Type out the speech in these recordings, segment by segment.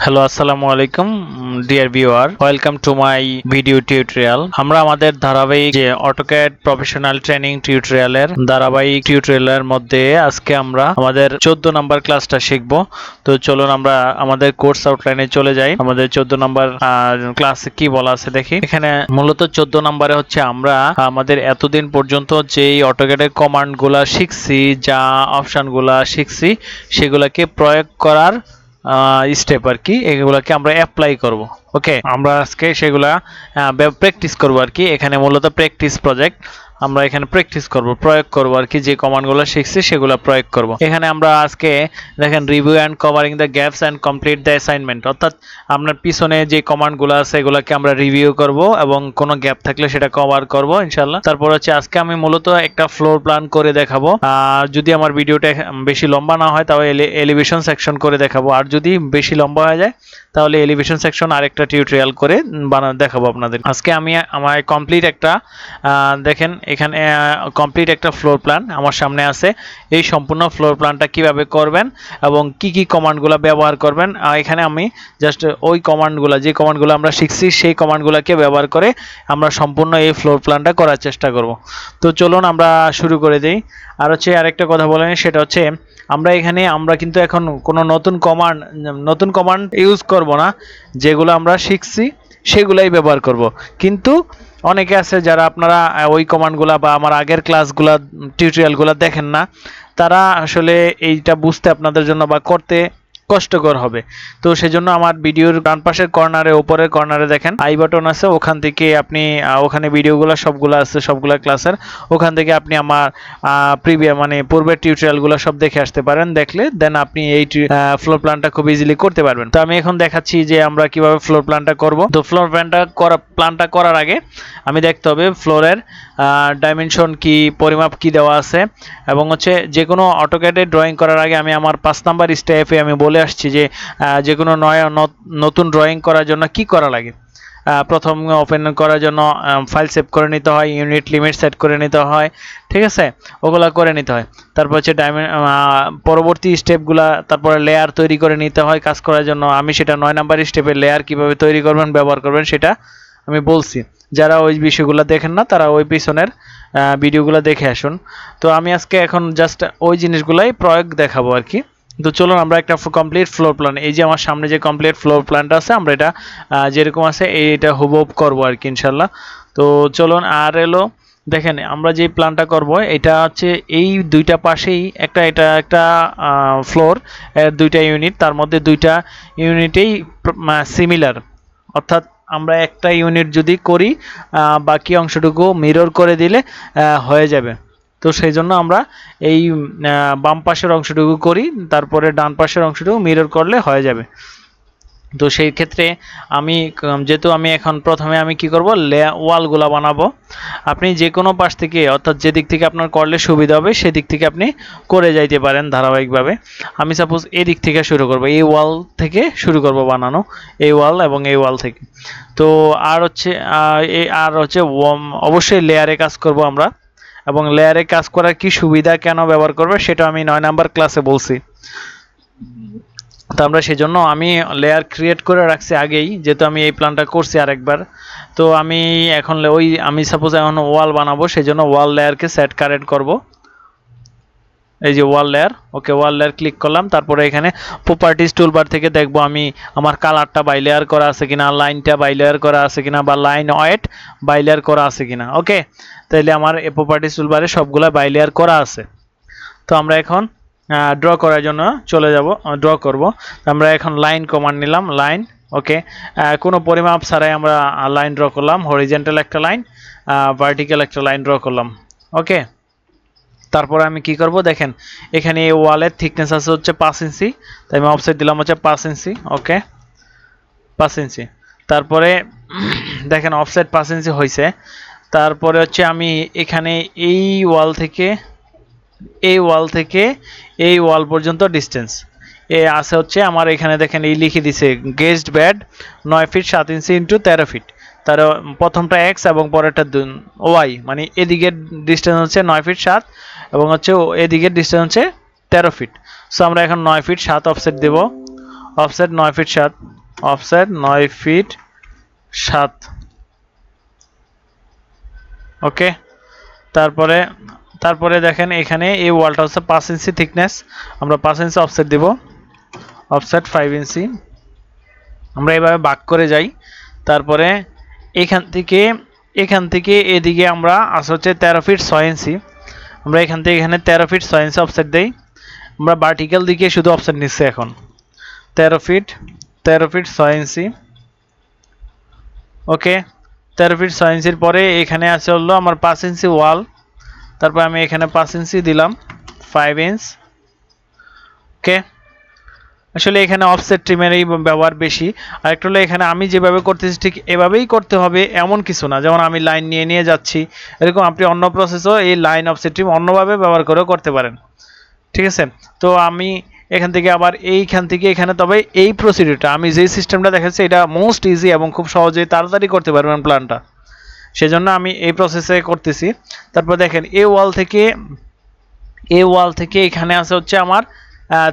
Hello আসসালামু আলাইকুম dear viewer, welcome to my video tutorial. আমরা আমাদের ধারাবাহিক যে অটোক্যাড প্রফেশনাল ট্রেনিং টিউটোরিয়ালের ধারাবাহিক টিউটোরিয়ালের মধ্যে আজকে আমরা আমাদের 14 নাম্বার ক্লাসটা শিখব। তো চলুন আমরা আমাদের কোর্স আউটলাইনে চলে যাই। আমাদের 14 নাম্বার ক্লাসে কি বলা আছে দেখি। এখানে মূলত 14 নাম্বারে হচ্ছে আমরা আমাদের এতদিন পর্যন্ত যেই অটোক্যাডের কমান্ডগুলা শিখছি, যা অপশনগুলা শিখছি, সেগুলোকে প্রয়োগ করার স্টেপ আর কি, এগুলোকে আমরা অ্যাপ্লাই করব। ওকে, আমরা আজকে সেগুলা প্র্যাকটিস করব আর কি। এখানে মূলত প্র্যাকটিস প্রজেক্ট, আমরা এখানে প্র্যাকটিস করব, প্রয়োগ করব আর কি। যে কমান্ডগুলো শিখছি সেগুলো প্রয়োগ করব। এখানে আমরা আজকে দেখেন review and covering the gaps and complete the assignment, অর্থাৎ আপনার পিছনে যে কমান্ডগুলো আছে এগুলোকে আমরা রিভিউ করব এবং কোনো গ্যাপ থাকলে সেটা কভার করব ইনশাআল্লাহ। তারপর হচ্ছে আজকে আমি মূলত একটা ফ্লোর প্ল্যান করে দেখাবো। যদি আমার ভিডিওটা বেশি লম্বা না হয় তাহলে এলিভেশন সেকশন করে দেখাবো, আর যদি বেশি লম্বা হয়ে যায় তাহলে এলিভেশন সেকশন আরেকটা টিউটোরিয়াল করে দেখাবো আপনাদের। আজকে আমি আমার কমপ্লিট একটা দেখেন এখানে কমপ্লিট একটা ফ্লোর প্ল্যান আমার সামনে আছে। এই সম্পূর্ণ ফ্লোর প্ল্যানটা কিভাবে করবেন এবং কি কি কমান্ডগুলো ব্যবহার করবেন, এখানে আমি জাস্ট ওই কমান্ডগুলো, যে কমান্ডগুলো আমরা শিখছি সেই কমান্ডগুলোকে ব্যবহার করে আমরা সম্পূর্ণ এই ফ্লোর প্ল্যানটা করার চেষ্টা করব। তো চলুন আমরা শুরু করে দিই। আর হচ্ছে আরেকটা কথা বলেন, সেটা হচ্ছে আমরা কিন্তু এখন কোনো নতুন কমান্ড ইউজ করব না। যেগুলো আমরা শিখছি সেগুলাই ব্যবহার করব। কিন্তু অনেকে আছে যারা আপনারা ওই কমান্ডগুলো বা আমার আগের ক্লাসগুলো টিউটোরিয়ালগুলো দেখেন না, তারা আসলে এইটা বুঝতে আপনাদের জন্য বা করতে কষ্টকর হবে। তো সেজন্য আমার ভিডিওর ডান পাশের কর্নারে, উপরের কর্নারে দেখেন আই বাটন আছে, ওখান থেকে আপনি ওখানে ভিডিওগুলো সবগুলো আছে, সবগুলো ক্লাসের, ওখান থেকে আপনি আমার পূর্বের টিউটোরিয়ালগুলো সব দেখে আসতে পারেন। দেখলে দেন আপনি এই ফ্লোর প্ল্যানটা খুব ইজিলি করতে পারবেন। তো আমি এখন দেখাচ্ছি যে আমরা কিভাবে ফ্লোর প্ল্যানটা করব। তো ফ্লোর প্ল্যানটা করার আগে আমি দেখতে হবে ফ্লোরের ডাইমেনশন কি, পরিমাপ কি দেওয়া আছে, এবং হচ্ছে যে কোনো অটোক্যাডে ড্রয়িং করার আগে আমি আমার 5 নাম্বার স্টেপে আমি বলে আসছি যে কোনো নতুন ড্রয়িং করার জন্য কি করা লাগে। প্রথম ওপেন করার জন্য ফাইল সেভ করে নিতে হয়, ইউনিট লিমিট সেট করে নিতে হয়, ঠিক আছে, ওগুলা করে নিতে হয়। তারপর হচ্ছে পরবর্তী স্টেপগুলা, তারপরে লেয়ার তৈরি করে নিতে হয় কাজ করার জন্য। আমি সেটা 9 নাম্বার স্টেপে লেয়ার কিভাবে তৈরি করবেন, ব্যবহার করবেন সেটা আমি বলছি। যারা ওই বিষয়গুলো দেখেন না তারা ওই পিছনের ভিডিওগুলো দেখে আসুন। তো আমি আজকে এখন জাস্ট ওই জিনিসগুলাই প্রয়োগ দেখাবো আর কি। তো চলুন আমরা একটা কমপ্লিট ফ্লোর প্ল্যান, এই যে আমার সামনে যে কমপ্লিট ফ্লোর প্ল্যানটা আছে, আমরা এটা যেরকম আছে এইটা হুবহু করবো আর কি ইনশাল্লাহ। তো চলুন, আর এলো দেখেন আমরা যে প্ল্যানটা করব, এটা হচ্ছে এই দুইটা পাশেই এটা একটা ফ্লোর, দুইটা ইউনিট, তার মধ্যে দুইটা ইউনিটেই সিমিলার, অর্থাৎ আমরা একটা ইউনিট যদি করি বাকি অংশটুকু মিরর করে দিলে হয়ে যাবে। তো সেই জন্য আমরা এই বাম পাশের অংশটুকু করি, তারপরে ডান পাশের অংশটুকু মিরর করলে হয়ে যাবে। তো সেই ক্ষেত্রে যেহেতু আমি এখন প্রথমে আমি কি করব, ওয়ালগুলা বানাবো। আপনি যে কোনো পাশ থেকে, অর্থাৎ যে দিক থেকে আপনার করলে সুবিধা হবে সেদিক থেকে আপনি করে যাইতে পারেন ধারাবাহিকভাবে। আমি সাপোজ এই দিক থেকে শুরু করব, এই ওয়াল থেকে শুরু করব বানানো, এই ওয়াল এবং এই ওয়াল থেকে। তো আর হচ্ছে অবশ্যই লেয়ারে কাজ করব আমরা, এবং লেয়ারে কাজ করার কি সুবিধা, কেন ব্যবহার করবে সেটা আমি 9 নাম্বার ক্লাসে বলছি। তো আমরা সেজন্য আমি লেয়ার ক্রিয়েট করে রাখছি আগেই, যেহেতু আমি এই প্ল্যানটা করছি আরেকবার। তো আমি সাপোজ এখন ওয়াল বানাবো, সেজন্য ওয়াল লেয়ারকে সেট কারেন্ট করব। এই যে ওয়াল লেয়ার, ওকে, ওয়াল লেয়ার ক্লিক করলাম। তারপরে এখানে প্রপার্টিজ টুলবার থেকে দেখবো আমি আমার কালারটা বাই লেয়ার করা আছে কিনা, লাইনটা বাই লেয়ার করা আছে কিনা, বা লাইন ওয়েট বাই লেয়ার করা আছে কিনা। ওকে, তাহলে আমার এই প্রপার্টিজ টুলবারে সবগুলা বাই লেয়ার করা আছে। তো আমরা এখন ড্র করার জন্য চলে যাব, ড্র করব। আমরা এখন লাইন কমান্ড নিলাম, লাইন, ওকে, কোনো পরিমাপ ছাড়াই আমরা লাইন ড্র করলাম, হরিজেন্টাল একটা লাইন, ভার্টিক্যাল একটা লাইন ড্র করলাম। ওকে, তারপরে আমি কি করব, দেখেন এখানে এই ওয়ালের থিকনেস আছে হচ্ছে 5 ইঞ্চি, তাই আমি অফসেট দিলাম হচ্ছে 5 ইঞ্চি। ওকে, 5 ইঞ্চি। তারপরে দেখেন অফসেট 5 ইঞ্চি হয়েছে। তারপরে হচ্ছে আমি এখানে এই ওয়াল থেকে এই ওয়াল পর্যন্ত ডিস্টেন্স আছে হচ্ছে আমার, এখানে দেখেন এই লিখে দিছে গেজড ব্যাড 9 ফিট 7 ইঞ্চি ইন্টু 13 ফিট। তার প্রথমটা এক্স এবং পরেরটা ওয়াই, মানে এদিকের ডিস্টেন্স হচ্ছে 9 ফিট 7 এবং হচ্ছে এদিকের ডিস্টেন্স হচ্ছে 13 ফিট। সো আমরা এখন 9 ফিট 7 অফসেট দেব, offset 9 feet 7। Offset 9 feet 7। Okay, তারপরে তারপরে দেখেন এখানে এই ওয়ালটা হচ্ছে 5 ইঞ্চি থিকনেস, আমরা 5 ইঞ্চি অফসেট দিব, অফসেট 5 ইঞ্চি। আমরা এভাবে ভাগ করে যাই। তারপরে এখান থেকে এদিকে আমরা আসা হচ্ছে 13 ফিট 6 ইঞ্চি। আমরা এখান থেকে এখানে 13 ফিট 6 ইঞ্চি অফসেট দেই। আমরা ভার্টিক্যাল দিকে শুধু অফসেট নিচ্ছি এখন 13 ফিট 6 ইঞ্চি। ওকে, 13 ফিট 6 ইঞ্চির পরে এখানে আছে হলো আমার 5 ইঞ্চি ওয়াল। তারপর আমি এখানে 5 ইঞ্চি দিলাম, 5 ইঞ্চ। ওকে, আসলে এখানে অফসেট ট্রিমেরই ব্যবহার বেশি। আর একটা হলো এখানে আমি যেভাবে করতেছি ঠিক এভাবেই করতে হবে এমন কিছু না, যেমন আমি লাইন নিয়ে যাচ্ছি এরকম আপনি অন্য প্রসেসও এই লাইন অফসেট ট্রিম অন্যভাবে ব্যবহার করেও করতে পারেন। ঠিক আছে, তো আমি এখান থেকে আবার এইখান থেকে এখানে, তবে এই প্রসিডিউরটা আমি যে সিস্টেমটা দেখাচ্ছি এটা মোস্ট ইজি এবং খুব সহজেই তাড়াতাড়ি করতে পারবেন প্ল্যানটা, সেজন্য আমি এই প্রসেসে করতেছি। তারপর দেখেন এই ওয়াল থেকে এখানে আছে হচ্ছে আমার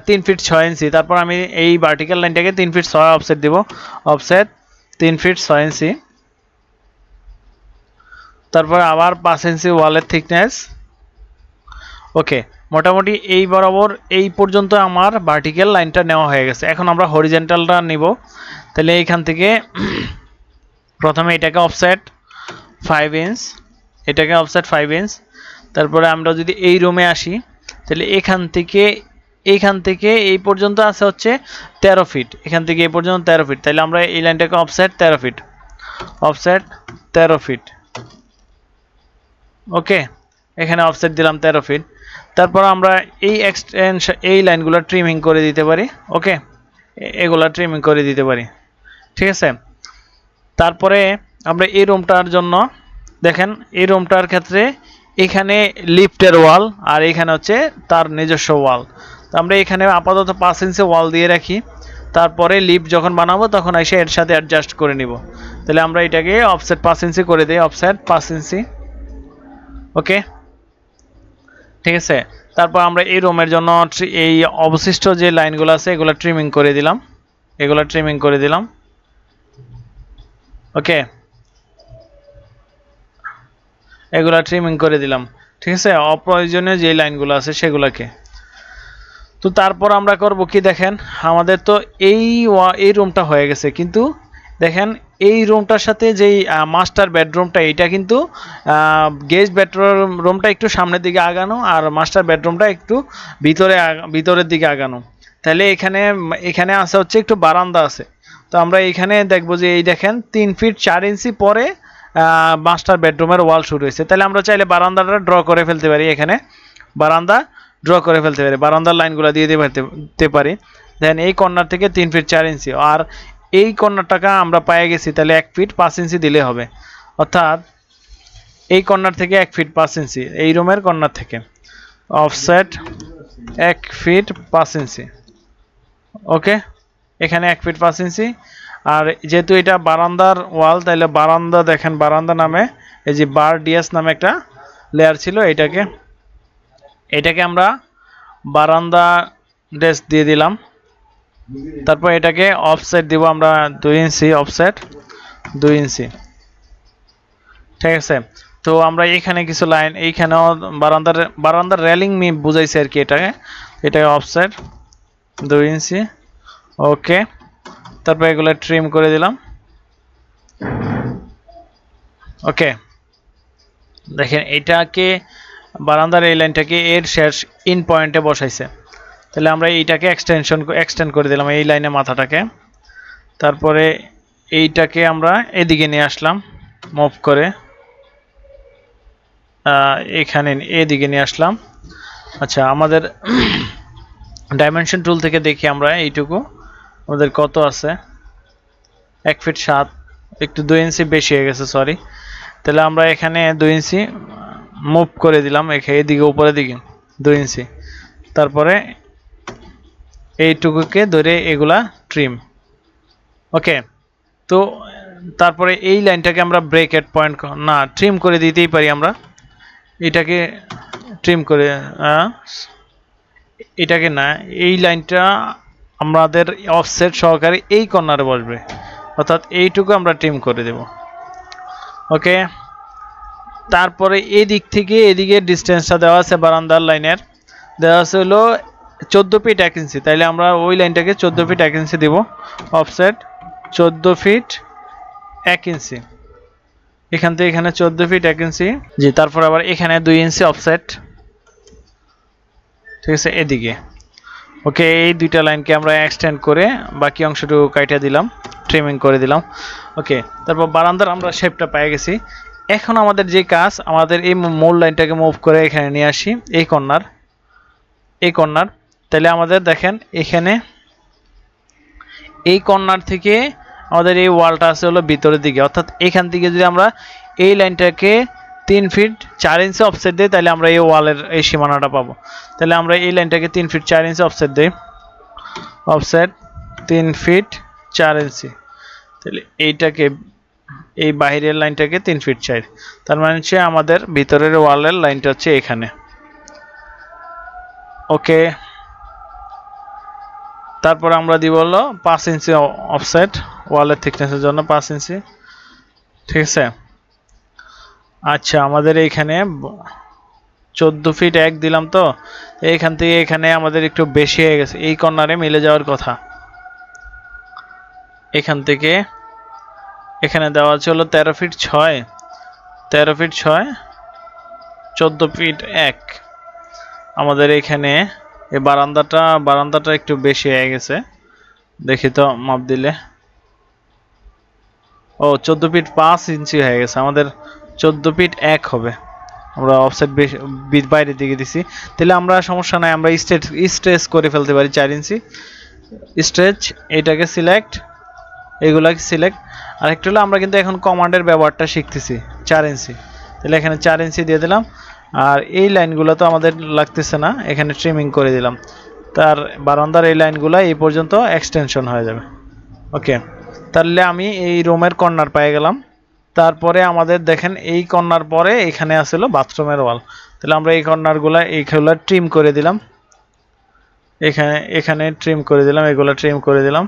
3 ফিট 6 ইঞ্চি। তারপর আমি এই ভার্টিক্যাল লাইনটাকে 3 ফিট 6 অফসেট দিব, অফসেট 3 ফিট 6 ইঞ্চি। তারপর আবার 5 ইঞ্চি ওয়ালের থিকনেস। ওকে, মোটামুটি এই বরাবর এই পর্যন্ত আমার ভার্টিক্যাল লাইনটা নেওয়া হয়ে গেছে। এখন আমরা হরিজেন্টালটা নিব। তাহলে এইখান থেকে প্রথমে এটাকে অফসেট 5 ইঞ্চ, এটাকে অফসেট 5 ইঞ্চ। তারপরে আমরা যদি এই রুমে আসি তাহলে এইখান থেকে এই পর্যন্ত আছে হচ্ছে 13 ফিট, এখান থেকে এই পর্যন্ত 13 ফিট। তাহলে আমরা এই লাইনটাকে অফসেট 13 ফিট, অফসেট 13 ফিট। ওকে, এখানে অফসেট দিলাম 13 ফিট। তারপর আমরা এই লাইনগুলো ট্রিমিং করে দিতে পারি। ওকে, এগুলা ট্রিমিং করে দিতে পারি। ঠিক আছে, তারপরে আমরা এই রুমটার জন্য দেখেন এই রুমটার ক্ষেত্রে এখানে লিফটের ওয়াল আর এখানে হচ্ছে তার নিজস্ব ওয়াল। তো আমরা এখানে আপাতত 5 ইঞ্চি ওয়াল দিয়ে রাখি, তারপরে লিফট যখন বানাবো তখন এসে এর সাথে অ্যাডজাস্ট করে নিব। তাহলে আমরা এটাকে অফসেট 5 ইঞ্চি করে দিই, অফসেট 5 ইঞ্চি। ওকে, ঠিক আছে, তারপর আমরা এই রুমের জন্য এই অবশিষ্ট যে লাইনগুলো আছে এগুলো ট্রিমিং করে দিলাম, এগুলো ট্রিমিং করে দিলাম। ওকে, এগুলা ট্রিমিং করে দিলাম। ঠিক আছে, অপ্রয়োজনীয় যে লাইনগুলো আছে সেগুলোকে। তো তারপর আমরা করব কি, দেখেন আমাদের তো এই রুমটা হয়ে গেছে, কিন্তু দেখেন এই রুমটার সাথে যেই মাস্টার বেডরুমটা এটা কিন্তু গেস্ট বেডরুমটা একটু সামনের দিকে আগানো আর মাস্টার বেডরুমটা একটু ভিতরের দিকে আগানো। তাহলে এখানে আছে হচ্ছে একটু বারান্দা আছে। তো আমরা এখানে দেখব যে এই দেখেন 3 ফিট 4 ইঞ্চি পরে মাস্টার বেডরুমের ওয়াল শুরু হয়েছে। তাহলে আমরা চাইলে বারান্দাটা ড্র করে ফেলতে পারি, এখানে বারান্দা ড্র করে ফেলতে পারি, বারান্দার লাইনগুলো দিয়ে দিতে পারি। দেন এই কর্নার থেকে 3 ফিট 4 ইঞ্চি আর এই কর্নারটাকে আমরা পেয়ে গেছি, তাহলে 1 ফিট 5 ইঞ্চি দিলে হবে। অর্থাৎ এই কর্নার থেকে 1 ফিট 5 ইঞ্চি, এই রুমের কর্নার থেকে অফসেট 1 ফিট 5 ইঞ্চি। ওকে, এখানে 1 ফিট 5 ইঞ্চি। আর যেহেতু এটা বারান্দার ওয়াল, তাহলে বারান্দা দেখেন বারান্দা নামে এই যে বার ডিএস নামে একটা লেয়ার ছিল, এটাকে আমরা বারান্দা ডেস দিয়ে দিলাম। তারপর এটাকে অফসেট দিব আমরা 2 ইঞ্চি, অফসেট 2 ইঞ্চি। ঠিক আছে, তো আমরা এখানে কিছু লাইন এইখানেও বারান্দার রেলিং বুঝাইছে আর কি, এটাকে অফসেট 2 ইঞ্চি। ওকে, তারপর এগুলো ট্রিম করে দিলাম। ওকে, দেখেন এটাকে বারান্দার এই লাইনটাকে এর শেষ ইন পয়েন্টে বসাইছে। তাহলে আমরা এইটাকে এক্সটেন্ড করে দিলাম এই লাইনে মাথাটাকে। তারপরে এইটাকে আমরা এদিকে নিয়ে আসলাম, মুভ করে এখানে এদিকে নিয়ে আসলাম। আচ্ছা, আমাদের ডাইমেনশন টুল থেকে দেখি আমরা এইটুকু আমাদের কত আছে, 1 ফিট 7, একটু 2 ইঞ্চি বেশি হয়ে গেছে, সরি। তাহলে আমরা এখানে 2 ইঞ্চি মুভ করে দিলাম এদিকে উপরের দিকে 2 ইঞ্চি। তারপরে এইটুকুকে ধরে এগুলা ট্রিম। ওকে, তো তারপরে এই লাইনটাকে আমরা ব্রেকেট পয়েন্ট না ট্রিম করে দিতেই পারি, আমরা এটাকে ট্রিম করে এটাকে না, এই লাইনটা আমাদের অফসেট সহকারে এই কর্নারে বসবে, অর্থাৎ এইটুকু আমরা ট্রিম করে দেব। ওকে, তারপরে এই দিক থেকে এদিকে ডিস্টেন্সটা দেওয়া আছে বারান্দার লাইনের, দেওয়া আছে হলো 14 ফিট 1 ইঞ্চি। তাইলে আমরা ওই লাইনটাকে 14 ফিট 1 ইঞ্চি দিব। অফসেট 14 ফিট 1 ইঞ্চি, এখান থেকে এখানে 14 ফিট 1 ইঞ্চি। জি, তারপর আবার এখানে 2 ইঞ্চি অফসেট, ঠিক আছে, এদিকে। ওকে, এই দুইটা লাইনকে আমরা এক্সটেন্ড করে বাকি অংশটুকু কাটিয়ে দিলাম, ট্রিমিং করে দিলাম। ওকে, তারপর বারান্দার আমরা শেপটা পেয়ে গেছি। এখন আমাদের যে কাজ, আমাদের এই মূল লাইনটাকে মুভ করে এখানে নিয়ে আসি, এই কর্নার। তাহলে আমাদের দেখেন এখানে এই কর্নার থেকে আমাদের এই ওয়ালটা আছে হলো ভিতরের দিকে, অর্থাৎ এখান থেকে যদি আমরা এই লাইনটাকে 3 ফিট 4 ইঞ্চি অফসেট দিই, তাহলে আমরা এই ওয়ালের এই সীমানাটা পাবো। তাহলে আমরা এই লাইনটাকে 3 ফিট 4 ইঞ্চি অফসেট দিই, অফসেট 3 ফিট 4 ইঞ্চি। তাহলে এইটাকে, এই বাহিরের লাইনটাকে 3 ফিট 4, তার মানে হচ্ছে আমাদের ভিতরের ওয়ালের লাইনটা হচ্ছে এখানে। ওকে, তারপর আমরা দিব হলো 5 ইঞ্চি অফসেট ওয়ালের থিকনেসের জন্য, 5 ইঞ্চি, ঠিক আছে। আচ্ছা, আমাদের এইখানে 14 ফিট 1 দিলাম, তো এইখান থেকে এখানে আমাদের একটু বেশি হয়ে গেছে, এই কর্নারে মিলে যাওয়ার কথা। এখান থেকে এখানে দেওয়া আছে হলো 13 ফিট 6, 13 ফিট 6, 14 ফিট 1। আমাদের এখানে এই বারান্দাটা একটু বেশি হয়ে গেছে, দেখি তো মাপ দিলে। ও, 14 ফিট 5 ইঞ্চি হয়ে গেছে, আমাদের 14 ফিট 1 হবে। আমরা অফসেট বাইরের দিকে দিছি, তাহলে আমরা সমস্যা নাই, আমরা স্ট্রেচ করে ফেলতে পারি 4 ইঞ্চি স্ট্রেচ। এটাকে সিলেক্ট, এগুলাকে সিলেক্ট। আর একটু হলো আমরা কিন্তু এখন কমান্ডের ব্যবহারটা শিখতেছি, 4 ইঞ্চি। তাহলে এখানে 4 ইঞ্চি দিয়ে দিলাম, আর এই লাইনগুলো তো আমাদের লাগতেছে না, এখানে ট্রিমিং করে দিলাম। তার বারান্দার এই লাইনগুলো এই পর্যন্ত এক্সটেনশন হয়ে যাবে। ওকে, তাহলে আমি এই রুমের কর্নার পেয়ে গেলাম। তারপরে আমাদের দেখেন এই কর্নার পরে এখানে আসলো বাথরুমের ওয়াল, তাহলে আমরা এই কর্নারগুলো এইগুলো ট্রিম করে দিলাম, এখানে ট্রিম করে দিলাম, এগুলো ট্রিম করে দিলাম।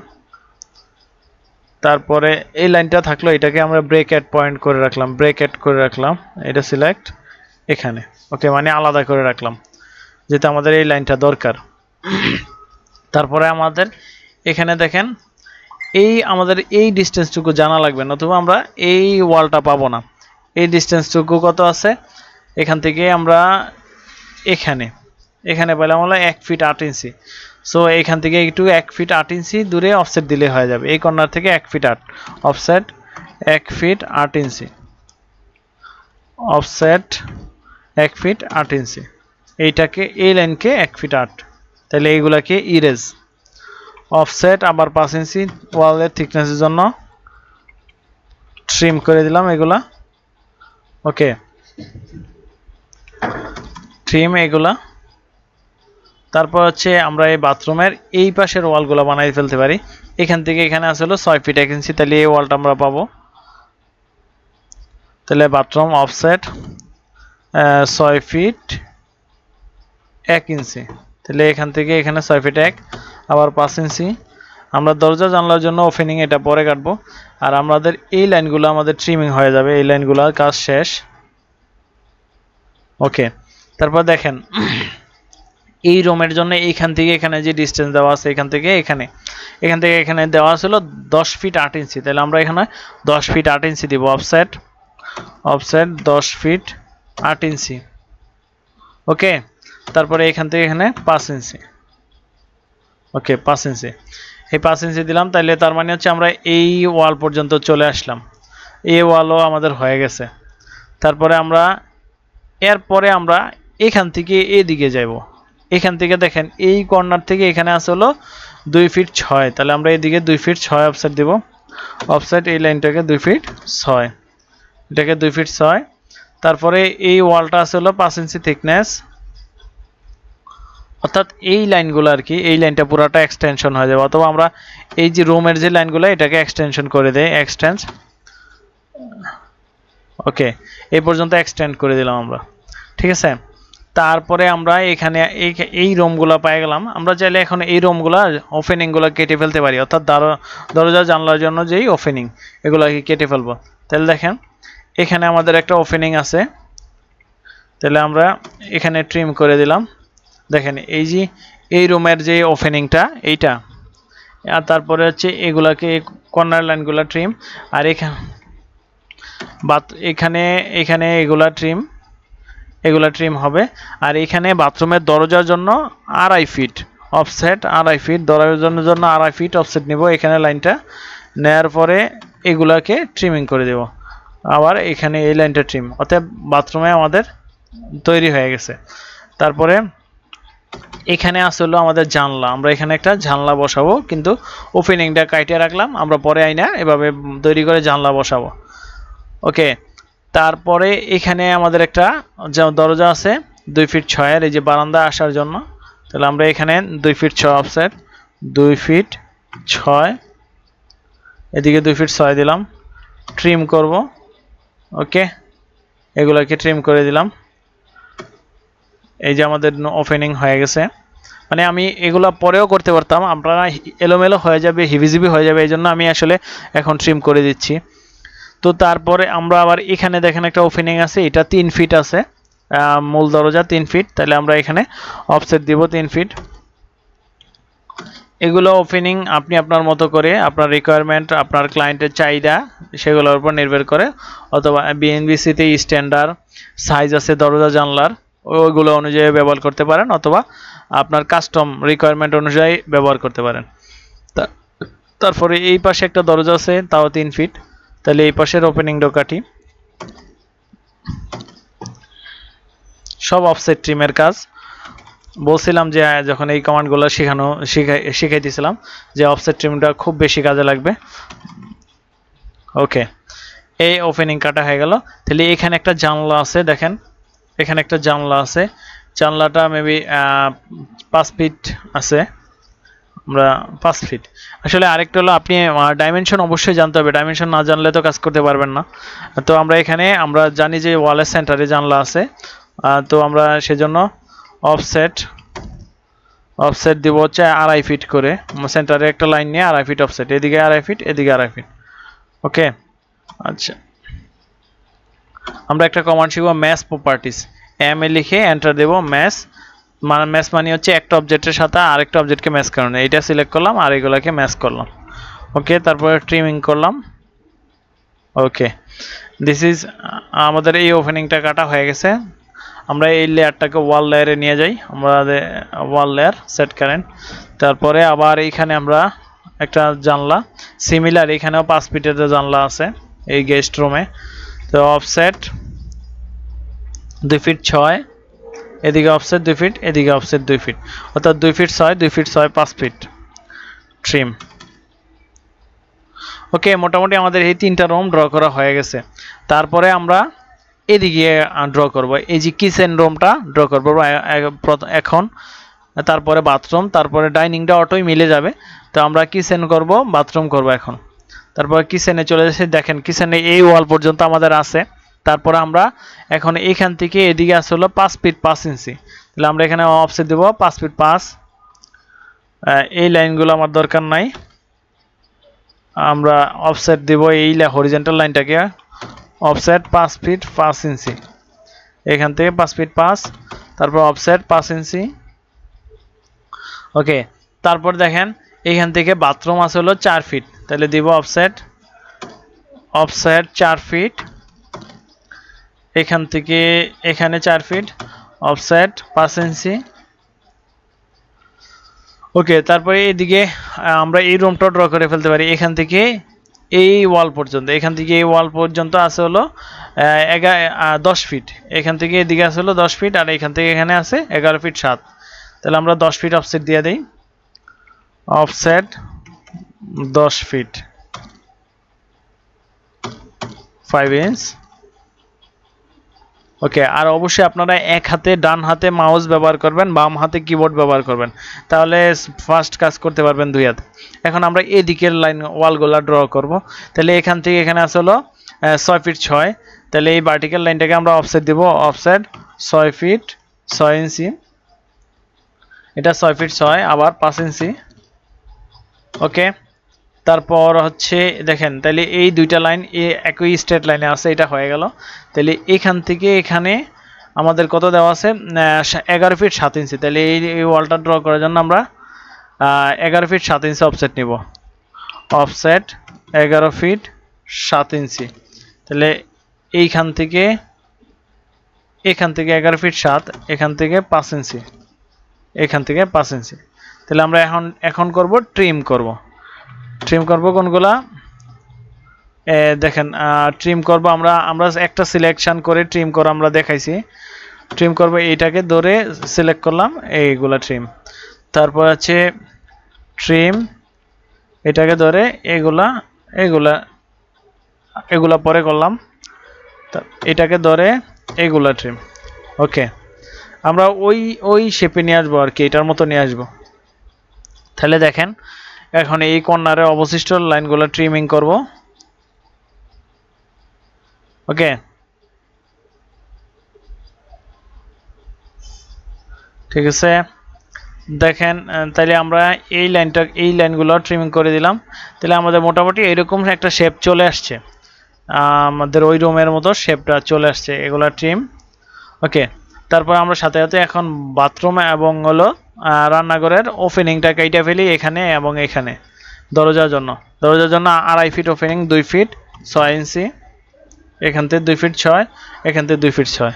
তারপরে এই লাইনটা থাকলো, এটাকে আমরা ব্রেকেট পয়েন্ট করে রাখলাম, এটা সিলেক্ট এখানে। ওকে, মানে আলাদা করে রাখলাম, যেহেতু আমাদের এই লাইনটা দরকার। তারপরে আমাদের এখানে দেখেন আমাদের এই ডিস্টেন্সটুকু জানা লাগবে, নতুবা আমরা এই ওয়ালটা পাবো না। এই ডিস্টেন্সটুকু কত আছে, এখান থেকে আমরা এখানে পেলাম হলো 1 ফিট 8 ইঞ্চি। সো এখান থেকে একটু 1 ফিট 8 ইঞ্চি দূরে অফসেট দিলে হয়ে যাবে, এই কর্নার থেকে 1 ফিট 8 অফসেট, 1 ফিট 8 ইঞ্চি অফসেট, 1 ফিট 8 ইঞ্চি। এইটাকে, এই লাইনকে 1 ফিট 8, তাহলে এইগুলাকে ইরেজ। অফসেট আবার 5 ইঞ্চি ওয়ালের থিকনেসের জন্য ট্রিম করে দিলাম এগুলা। ওকে, ট্রিম এগুলা। তারপর হচ্ছে আমরা এই বাথরুমের এই পাশের ওয়ালগুলো বানাই ফেলতে পারি। এখান থেকে এখানে আসলে 6 ফিট 1 ইঞ্চি, তাহলে এই ওয়ালটা আমরা পাবো। তাহলে বাথরুম অফসেট 6 ফিট 1 ইঞ্চি, তাহলে এখান থেকে এখানে 6 ফিট 1, আবার 5 ইঞ্চি। আমরা দরজা জানলার জন্য ওপেনিং এটা পরে কাটবো, আর আমাদের এই লাইনগুলো আমাদের ট্রিমিং হয়ে যাবে, এই লাইনগুলোর কাজ শেষ। ওকে, তারপর দেখেন এই রুমের জন্য এইখান থেকে এখানে যে ডিস্টেন্স দেওয়া আছে, এখান থেকে এখানে দেওয়া ছিল 10 ফিট 8 ইঞ্চি, তাহলে আমরা এখানে 10 ফিট 8 ইঞ্চি দিব। অফসেট 10 ফিট 8 ইঞ্চি। ওকে, তারপরে এখান থেকে এখানে 5 ইঞ্চি। ওকে, 5 ইঞ্চি, এই 5 ইঞ্চি দিলাম। তাহলে তার মানে হচ্ছে আমরা এই ওয়াল পর্যন্ত চলে আসলাম, এই ওয়ালও আমাদের হয়ে গেছে। তারপরে এরপরে আমরা এখান থেকে এদিকে যাব। এখান থেকে দেখেন এই কর্নার থেকে এখানে আছে হলো 2 ফিট 6, তাহলে আমরা এদিকে 2 ফিট 6 অফসেট দিব। অফসেট এই লাইনটাকে 2 ফিট 6, এটাকে 2 ফিট 6। তারপরে এই ওয়ালটা আছে হলো 5 ইঞ্চি থিকনেস, অর্থাৎ এই লাইনগুলো আর কি, এই লাইনটা পুরাটা এক্সটেনশন হয়ে যাবে, অথবা আমরা এই যে রুমের যে লাইনগুলো এটাকে এক্সটেনশন করে দেই, এক্সটেন্স। ওকে, এই পর্যন্ত এক্সটেন্ড করে দিলাম আমরা, ঠিক আছে। তারপরে আমরা এখানে এই রুমগুলো পেয়ে গেলাম। আমরা চাইলে এখন এই রুমগুলো ওপেনিংগুলো কেটে ফেলতে পারি, অর্থাৎ দরজা জানলার জন্য যেই ওপেনিং এগুলোকে কেটে ফেলবো। তাহলে দেখেন এখানে আমাদের একটা ওপেনিং আছে, তাহলে আমরা এখানে ট্রিম করে দিলাম। দেখেন এই যে এই রুমের যে ওপেনিংটা এইটা, আর তারপরে হচ্ছে এগুলাকে কর্নার লাইনগুলো ট্রিম, আর এখানে এখানে এগুলা ট্রিম হবে। আর এখানে বাথরুমের দরজার জন্য 2.5 ফিট অফসেট, 2.5 ফিট দরজার জন্য 2.5 ফিট অফসেট নিব। এখানে লাইনটা নেয়ার পরে এগুলাকে ট্রিমিং করে দেব, আবার এখানে এই লাইনটা ট্রিম, অর্থাৎ বাথরুমে আমাদের তৈরি হয়ে গেছে। তারপরে এখানে আসলে আমাদের জানলা, আমরা এখানে একটা জানলা বসাবো, কিন্তু ওপেনিংটা কাটিয়ে রাখলাম, আমরা পরে আইনা এভাবে তৈরি করে জানলা বসাবো। ওকে, তারপরে এখানে আমাদের একটা দরজা আছে 2 ফিট 6 এর, এই যে বারান্দা আসার জন্য। তাহলে আমরা এখানে 2 ফিট 6 অফসেট, 2 ফিট 6, এদিকে 2 ফিট 6 দিলাম, ট্রিম করব। ওকে, এগুলাকে ট্রিম করে দিলাম। এই যে আমাদের ওপেনিং হয়ে গেছে। মানে আমি এগুলা পরেও করতে পারতাম, আপনারা এলোমেলো হয়ে যাবে, হিবিজিবি হয়ে যাবে, এই জন্য আমি আসলে এখন ট্রিম করে দিচ্ছি। তো তারপরে আমরা আবার এখানে দেখেন একটা ওপেনিং আছে, এটা 3 ফিট আছে, মূল দরজা 3 ফিট, তাহলে আমরা এখানে অফসেট দিব 3 ফিট। এগুলো ওপেনিং আপনি আপনার মতো করে, আপনার রিকোয়ারমেন্ট, আপনার ক্লায়েন্টের চাহিদা সেগুলোর উপর নির্ভর করে, অথবা বিএনবিসিতে স্ট্যান্ডার্ড সাইজ আছে দরজা জানলার, ওইগুলো অনুযায়ী ব্যবহার করতে পারেন, অথবা আপনার কাস্টম রিকোয়ারমেন্ট অনুযায়ী ব্যবহার করতে পারেন। তারপরে এই পাশে একটা দরজা আছে, তাও 3 ফিট, তাহলে এই পাশের ওপেনিংটা কাটি। সব অফসেট ট্রিমের কাজ বলছিলাম যে যখন এই কমান্ডগুলো শিখাইতেছিলাম যে অফসেট ট্রিমটা খুব বেশি কাজে লাগবে। ওকে, এই ওপেনিং কাটা হয়ে গেল। তাহলে এখানে একটা জানলা আছে, দেখেন এখানে একটা জানলা আছে, জানলাটা মেবি 5 ফিট আছে, আমরা 5 ফিট। আসলে আরেকটা হলো আপনি ডাইমেনশন অবশ্যই জানতে হবে, ডাইমেনশন না জানলে তো কাজ করতে পারবেন না। তো আমরা এখানে আমরা জানি যে ওয়ালের সেন্টারে জানলা আছে, তো আমরা সেজন্য অফসেট দিব হচ্ছে 2.5 ফিট করে, সেন্টারে একটা লাইন নিয়ে 2.5 ফিট অফসেট, এদিকে 2.5 ফিট, এদিকে 2.5 ফিট। ওকে, আচ্ছা আমরা একটা কমান্ড শিখব, ম্যাচ প্রপার্টিস, এম এ লিখে এন্টার দেব। ম্যাচ মানে হচ্ছে একটা অবজেক্টের সাথে আরেকটা অবজেক্টকে ম্যাচ করানো, এইটা সিলেক্ট করলাম আর এগুলাকে ম্যাচ করলাম। ওকে, তারপরে ট্রিমিং করলাম। ওকে, দিস ইজ আমাদের এই ওপেনিংটা কাটা হয়ে গেছে। আমরা এই লেয়ারটাকে ওয়াল লেয়ারে নিয়ে যাই, আমাদের ওয়াল লেয়ার সেট করেন। তারপরে আবার এইখানে আমরা একটা জানলা সিমিলার, এখানেও 5 ফিটের জানলা আছে এই গেস্ট রুমে। তো অফসেট 2 ফিট 6, এদিকে অফসেট 2 ফিট, এদিকে অফসেট 2 ফিট, অর্থাৎ 2 ফিট 6, 2 ফিট 6, 5 ফিট ট্রিম। ওকে, মোটামুটি আমাদের এই 3টা রুম ড্র করা হয়ে গেছে। তারপরে আমরা এদিকে ড্র করব, এই যে কিচেন রুমটা ড্র করব এখন। তারপরে বাথরুম, তারপরে ডাইনিংটা অটোই মিলে যাবে। তো আমরা কিচেন করব, বাথরুম করব এখন। তারপর কিচেনে চলে যাচ্ছে, দেখেন কিচেনে এই ওয়াল পর্যন্ত আমাদের আছে। তারপরে আমরা এখন এইখান থেকে এদিকে আসে হলো 5 ফিট 5 ইঞ্চি, তাহলে আমরা এখানে অফসেট দেব 5 ফিট 5। এই লাইনগুলো আমার দরকার নাই, আমরা অফসেট দেব এই হরিজন্টাল লাইনটাকে, অফসেট 5 ফিট 5 ইঞ্চি, এখান থেকে 5 ফিট 5, তারপর অফসেট 5 ইঞ্চি। ওকে, তারপর দেখেন এইখান থেকে বাথরুম আছে হলো 4 ফিট, তাহলে দিব অফসেট 4 ফিট, এখান থেকে এখানে 4 ফিট, অফসেট 5 ইঞ্চি। ওকে, তারপরে এইদিকে আমরা এই রুমটা ড্র করে ফেলতে পারি, এখান থেকে এই ওয়াল পর্যন্ত, এখান থেকে এই ওয়াল পর্যন্ত আছে হলো 10 ফিট, এখান থেকে এদিকে আছে হলো 10 ফিট, আর এখান থেকে এখানে আছে 11 ফিট 7, তাহলে আমরা 10 ফিট অফসেট দিয়ে দিই, অফসেট 10 ফিট 5 ইঞ্চ। ওকে, আর অবশ্যই আপনারা এক হাতে ডান হাতে মাউস ব্যবহার করবেন, বাম হাতে কিবোর্ড ব্যবহার করবেন, তাহলে ফাস্ট কাজ করতে পারবেন 2 হাতে। এখন আমরা এই দিকের লাইন ওয়ালগুলো ড্র করব, তাহলে এখান থেকে এখানে আছে হলো 6 ফিট 6, তাহলে এই ভার্টিক্যাল লাইনটাকে আমরা অফসেট দেব, অফসেট 6 ফিট 6 ইঞ্চি, এটা 6 ফিট 6 আবার 5 ইঞ্চি। ওকে, তারপর হচ্ছে দেখেন তাহলে এই দুইটা লাইন একই স্ট্রেট লাইনে আছে, এটা হয়ে গেল। তাহলে এখান থেকে এখানে আমাদের কত দেওয়া আছে, 11 ফিট 7 ইঞ্চি। তাহলে এই ওয়ালটা ড্র করার জন্য আমরা 11 ফিট 7 ইঞ্চি অফসেট নিব। অফসেট 11 ফিট 7 ইঞ্চি। তাহলে এইখান থেকে এখান থেকে 11 ফিট 7, এখান থেকে 5 ইঞ্চি, এখান থেকে 5 ইঞ্চি। তাহলে আমরা এখন করব ট্রিম করব। ট্রিম করব কোনগুলা, দেখেন ট্রিম করব আমরা একটা সিলেকশন করে ট্রিম করা আমরা দেখাইছি। ট্রিম করব, এইটাকে ধরে সিলেক্ট করলাম, এইগুলা ট্রিম। তারপর আছে ট্রিম, এটাকে ধরে এগুলা এগুলা এগুলা পরে করলাম, এটাকে ধরে এগুলা ট্রিম। ওকে, আমরা ওই শেপে নিয়ে আসবো আর কি, এটার মতো নিয়ে আসবো। তাহলে দেখেন এখন এই কর্নারে অবশিষ্ট লাইনগুলো ট্রিমিং করব। ওকে, ঠিক আছে। দেখেন তাহলে আমরা এই লাইনগুলো ট্রিমিং করে দিলাম। তাহলে আমাদের মোটামুটি এরকম একটা শেপ চলে আসছে, আমাদের ওই রুমের মতো শেপটা চলে আসছে, এগুলা ট্রিম। ওকে, তারপর আমরা সাথে সাথে এখন বাথরুম এবং হলো রান্নাঘরের ওপেনিংটা কেটে ফেলি এখানে এবং এখানে। দরজার জন্য 2.5 ফিট ওপেনিং, 2 ফিট 6 ইঞ্চি, এখান থেকে 2 ফিট 6, এখান থেকে 2 ফিট 6।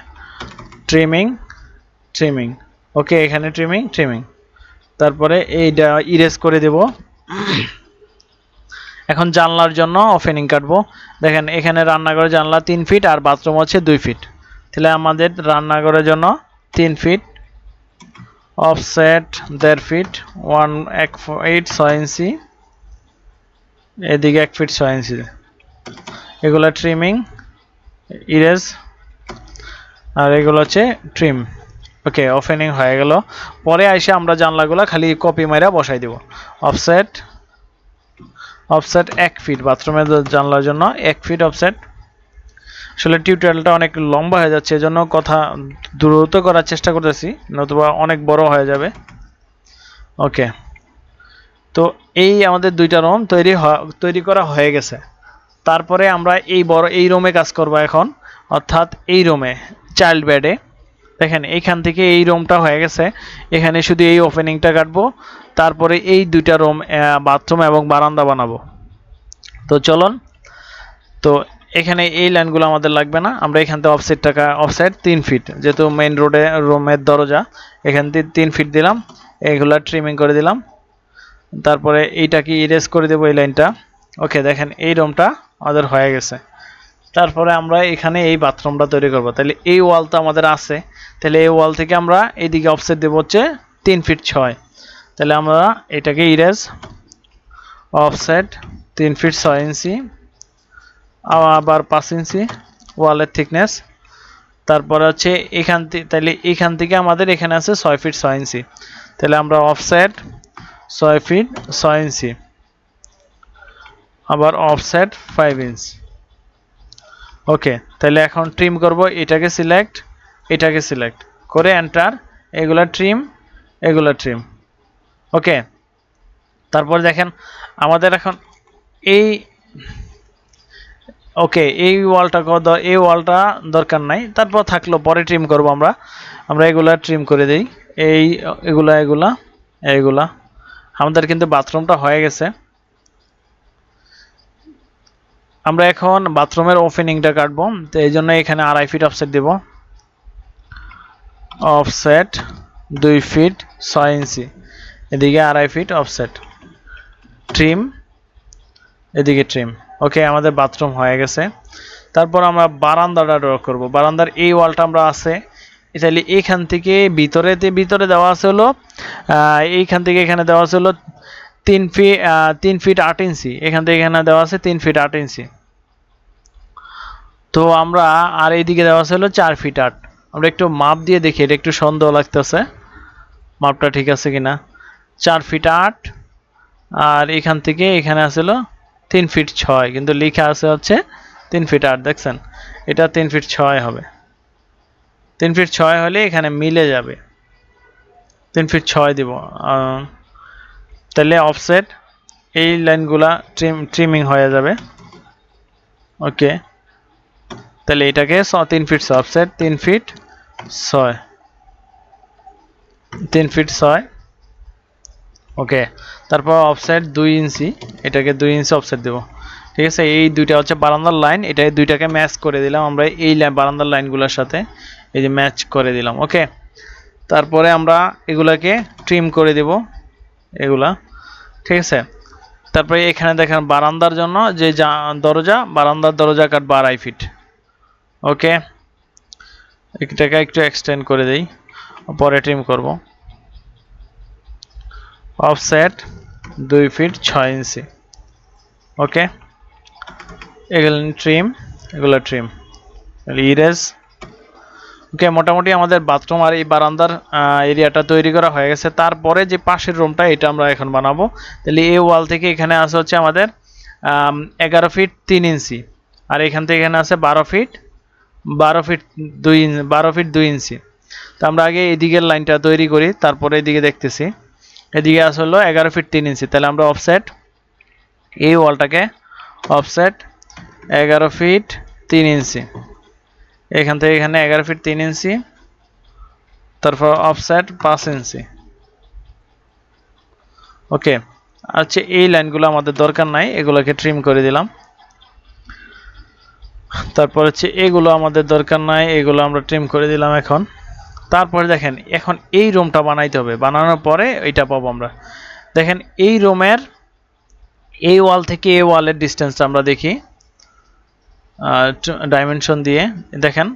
ট্রিমিং। ওকে, এখানে ট্রিমিং। তারপরে এইটা ইরেজ করে দেব। এখন জানলার জন্য ওপেনিং কাটবো। দেখেন এখানে রান্নাঘরের জানলা 3 ফিট আর বাথরুম হচ্ছে 2 ফিট। তাহলে আমাদের রান্নাঘরের জন্য 3 ফিট, অফসেট 1.5 ফিট, 1 ফিট 6 ইঞ্চি, এদিকে 1 ফিট 6 ইঞ্চি। এগুলো ট্রিমিং, ইরেজ, আর এগুলো হচ্ছে ট্রিম। ওকে, ওপেনিং হয়ে গেল। পরে এসে আমরা জানলাগুলো খালি কপি মাইরা বসাই দেব। অফসেট 1 ফিট, বাথরুমের জানলার জন্য 1 ফিট অফসেট। আসলে টিউটোরিয়ালটা অনেক লম্বা হয়ে যাচ্ছে, এজন্য কথা দ্রুত করার চেষ্টা করতেছি, নতুবা অনেক বড় হয়ে যাবে। ওকে, তো এই আমাদের দুইটা রুম তৈরি করা হয়ে গেছে। তারপরে আমরা এই রুমে কাজ করব এখন, অর্থাৎ এই রুমে চাইল্ড বেডে। দেখেন এইখান থেকে এই রুমটা হয়ে গেছে, এখানে শুধু এই ওপেনিংটা কাটবো। তারপরে এই দুইটা রুম বাথরুম এবং বারান্দা বানাবো। তো চলুন, তো এখানে এই লাইনগুলো আমাদের লাগবে না, আমরা এখান থেকে অফসেট 3 ফিট, যেহেতু মেইন রোডে রুমের দরজা, এখান থেকে 3 ফিট দিলাম, এগুলা ট্রিমিং করে দিলাম। তারপরে এইটাকে ইরেজ করে দেবো এই লাইনটা। ওকে, দেখেন এই রুমটা আমাদের হয়ে গেছে। তারপরে আমরা এখানে এই বাথরুমটা তৈরি করব। তাহলে এই ওয়াল তো আমাদের আছে, তাহলে এই ওয়াল থেকে আমরা এইদিকে অফসেট দেবো হচ্ছে 3 ফিট 6। তাহলে আমরা এটাকে ইরেজ, অফসেট 3 ফিট 6 ইঞ্চি, আবার 5 ইঞ্চি ওয়ালের থিকনেস। তারপর হচ্ছে এখান থেকে আমাদের এখানে আছে 6 ফিট 6 ইঞ্চি। তাহলে আমরা অফসেট 6 ফিট 6 ইঞ্চি, আবার অফসেট 5 ইঞ্চ। ওকে, তাহলে এখন ট্রিম করব, এটাকে সিলেক্ট করে এন্টার, এগুলা ট্রিম। ওকে, তারপর দেখেন আমাদের এখন এই এই ওয়ালটা দরকার নাই, তারপর থাকলো পরে ট্রিম করব আমরা এগুলা ট্রিম করে দেই। এইগুলা আমাদের কিন্তু বাথরুমটা হয়ে গেছে। আমরা এখন বাথরুমের ওপেনিংটা কাটবো, তো এই জন্য এখানে 2.5 ফিট অফসেট দেব। অফসেট 2 ফিট 6 ইঞ্চি, এদিকে 2.5 ফিট অফসেট, ট্রিম, এদিকে ট্রিম। ওকে, আমাদের বাথরুম হয়ে গেছে। তারপর আমরা বারান্দাটা ড্র করব। বারান্দার এই ওয়ালটা আমরা আছে, তাহলে এখান থেকে ভিতরে দেওয়া আছে হলো এইখান থেকে এখানে দেওয়া আছে হলো 3 ফিট 8 ইঞ্চি, এখান থেকে এখানে দেওয়া আছে 3 ফিট 8 ইঞ্চি। তো আমরা আর এইদিকে দেওয়া আছে হলো 4 ফিট 8। আমরা একটু মাপ দিয়ে দেখি, এটা একটু সন্দেহ লাগতেছে মাপটা ঠিক আছে কিনা। 4 ফিট 8, আর এখান থেকে এখানে আছে হলো 3 ফিট 6, কিন্তু লেখা আছে হচ্ছে 3 ফিট 8। দেখছেন, এটা 3 ফিট 6 হবে। 3 ফিট 6 হলে এখানে মিলে যাবে, 3 ফিট 6 দিব। তাহলে অফসেট এই লাইনগুলা ট্রিমিং হয়ে যাবে। ওকে, তাহলে এটাকে 3 ফিট অফসেট 3 ফিট 6, 3 ফিট 6। ওকে, তারপর অফসেট 2 ইঞ্চি, এটাকে 2 ইঞ্চি অফসেট দেব। ঠিক আছে, এই দুইটা হচ্ছে বারান্দার লাইন, এটা দুইটাকে ম্যাচ করে দিলাম আমরা এই বারান্দার লাইনগুলোর সাথে, এই যে ম্যাচ করে দিলাম। ওকে, তারপরে আমরা এগুলাকে ট্রিম করে দেব এগুলা। ঠিক আছে, তারপরে এখানে দেখেন বারান্দার জন্য যে দরজা, বারান্দার দরজা কাটবো 2.5 ফিট। ওকে, এটাকে একটু এক্সটেন্ড করে দেই, পরে ট্রিম করব। অফসেট 2 ফিট 6 ইঞ্চি। ওকে, এগুলো ট্রিম, এগুলো ট্রিম, ইরেজ। ওকে, মোটামুটি আমাদের বাথরুম আর এই বারান্দার এরিয়াটা তৈরি করা হয়ে গেছে। তারপরে যে পাশের রুমটা, এটা আমরা এখন বানাবো। তাহলে এই ওয়াল থেকে এখানে আসে হচ্ছে আমাদের 11 ফিট 3 ইঞ্চি, আর এখান থেকে এখানে আছে 12 ফিট 2 ইঞ্চি। তো আমরা আগে এদিকের লাইনটা তৈরি করি, তারপরে এদিকে দেখতেছি। এদিকে আসে হলো 11 ফিট 3 ইঞ্চি। তাহলে আমরা অফসেট এই ওয়ালটাকে অফসেট 11 ফিট 3 ইঞ্চি, এখান থেকে এখানে 11 ফিট 3 ইঞ্চি, তারপর অফসেট 5 ইঞ্চি। ওকে, আচ্ছা এই লাইনগুলো আমাদের দরকার নাই, এগুলোকে ট্রিম করে দিলাম। তারপর হচ্ছে এগুলো আমাদের দরকার নাই, এগুলো আমরা ট্রিম করে দিলাম এখন। তারপরে দেখেন এখন এই রুমটা বানাইতে হবে, বানানোর পরে এটা পাবো আমরা। দেখেন এই রুমের এই ওয়াল থেকে এই ওয়ালের ডিস্টেন্সটা আমরা দেখি ডাইমেনশন দিয়ে। দেখেন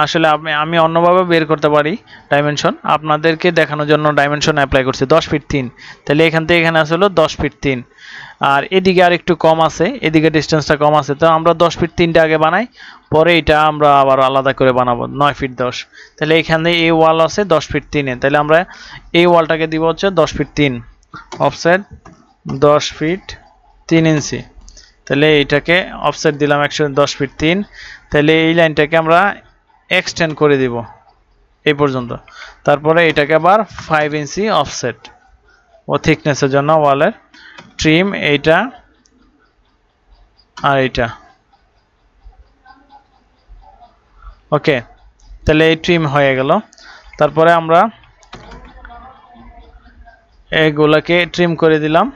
আসলে আমি অন্যভাবে বের করতে পারি ডাইমেনশন, আপনাদেরকে দেখানোর জন্য ডাইমেনশন অ্যাপ্লাই করছি 10 ফিট 3। তাহলে এখান থেকে এখানে আসলে 10 ফিট 3, আর এদিকে আর একটু কম আছে, এদিকে ডিস্টেন্সটা কম আছে। তো আমরা 10 ফিট 3টা আগে বানাই, পরে এটা আমরা আবার আলাদা করে বানাবো 9 ফিট 10। তাহলে এখানে এই ওয়াল আছে 10 ফিট 3-এ, তাহলে আমরা এই ওয়ালটাকে দিব হচ্ছে 10 ফিট 3, অফসেট 10 ফিট 3 ইঞ্চি। তাহলে এইটাকে অফসেট দিলাম 10 ফিট 3। তাহলে এই লাইনটাকে আমরা এক্সটেন্ড করে দিব এই পর্যন্ত। তারপরে এটাকে আবার 5 ইঞ্চি অফসেট ও থিকনেসের জন্য ওয়ালের ট্রিম, এইটা আর এইটা। ওকে, তাহলে এই ট্রিম হয়ে গেল। তারপরে আমরা এগুলাকে ট্রিম করে দিলাম,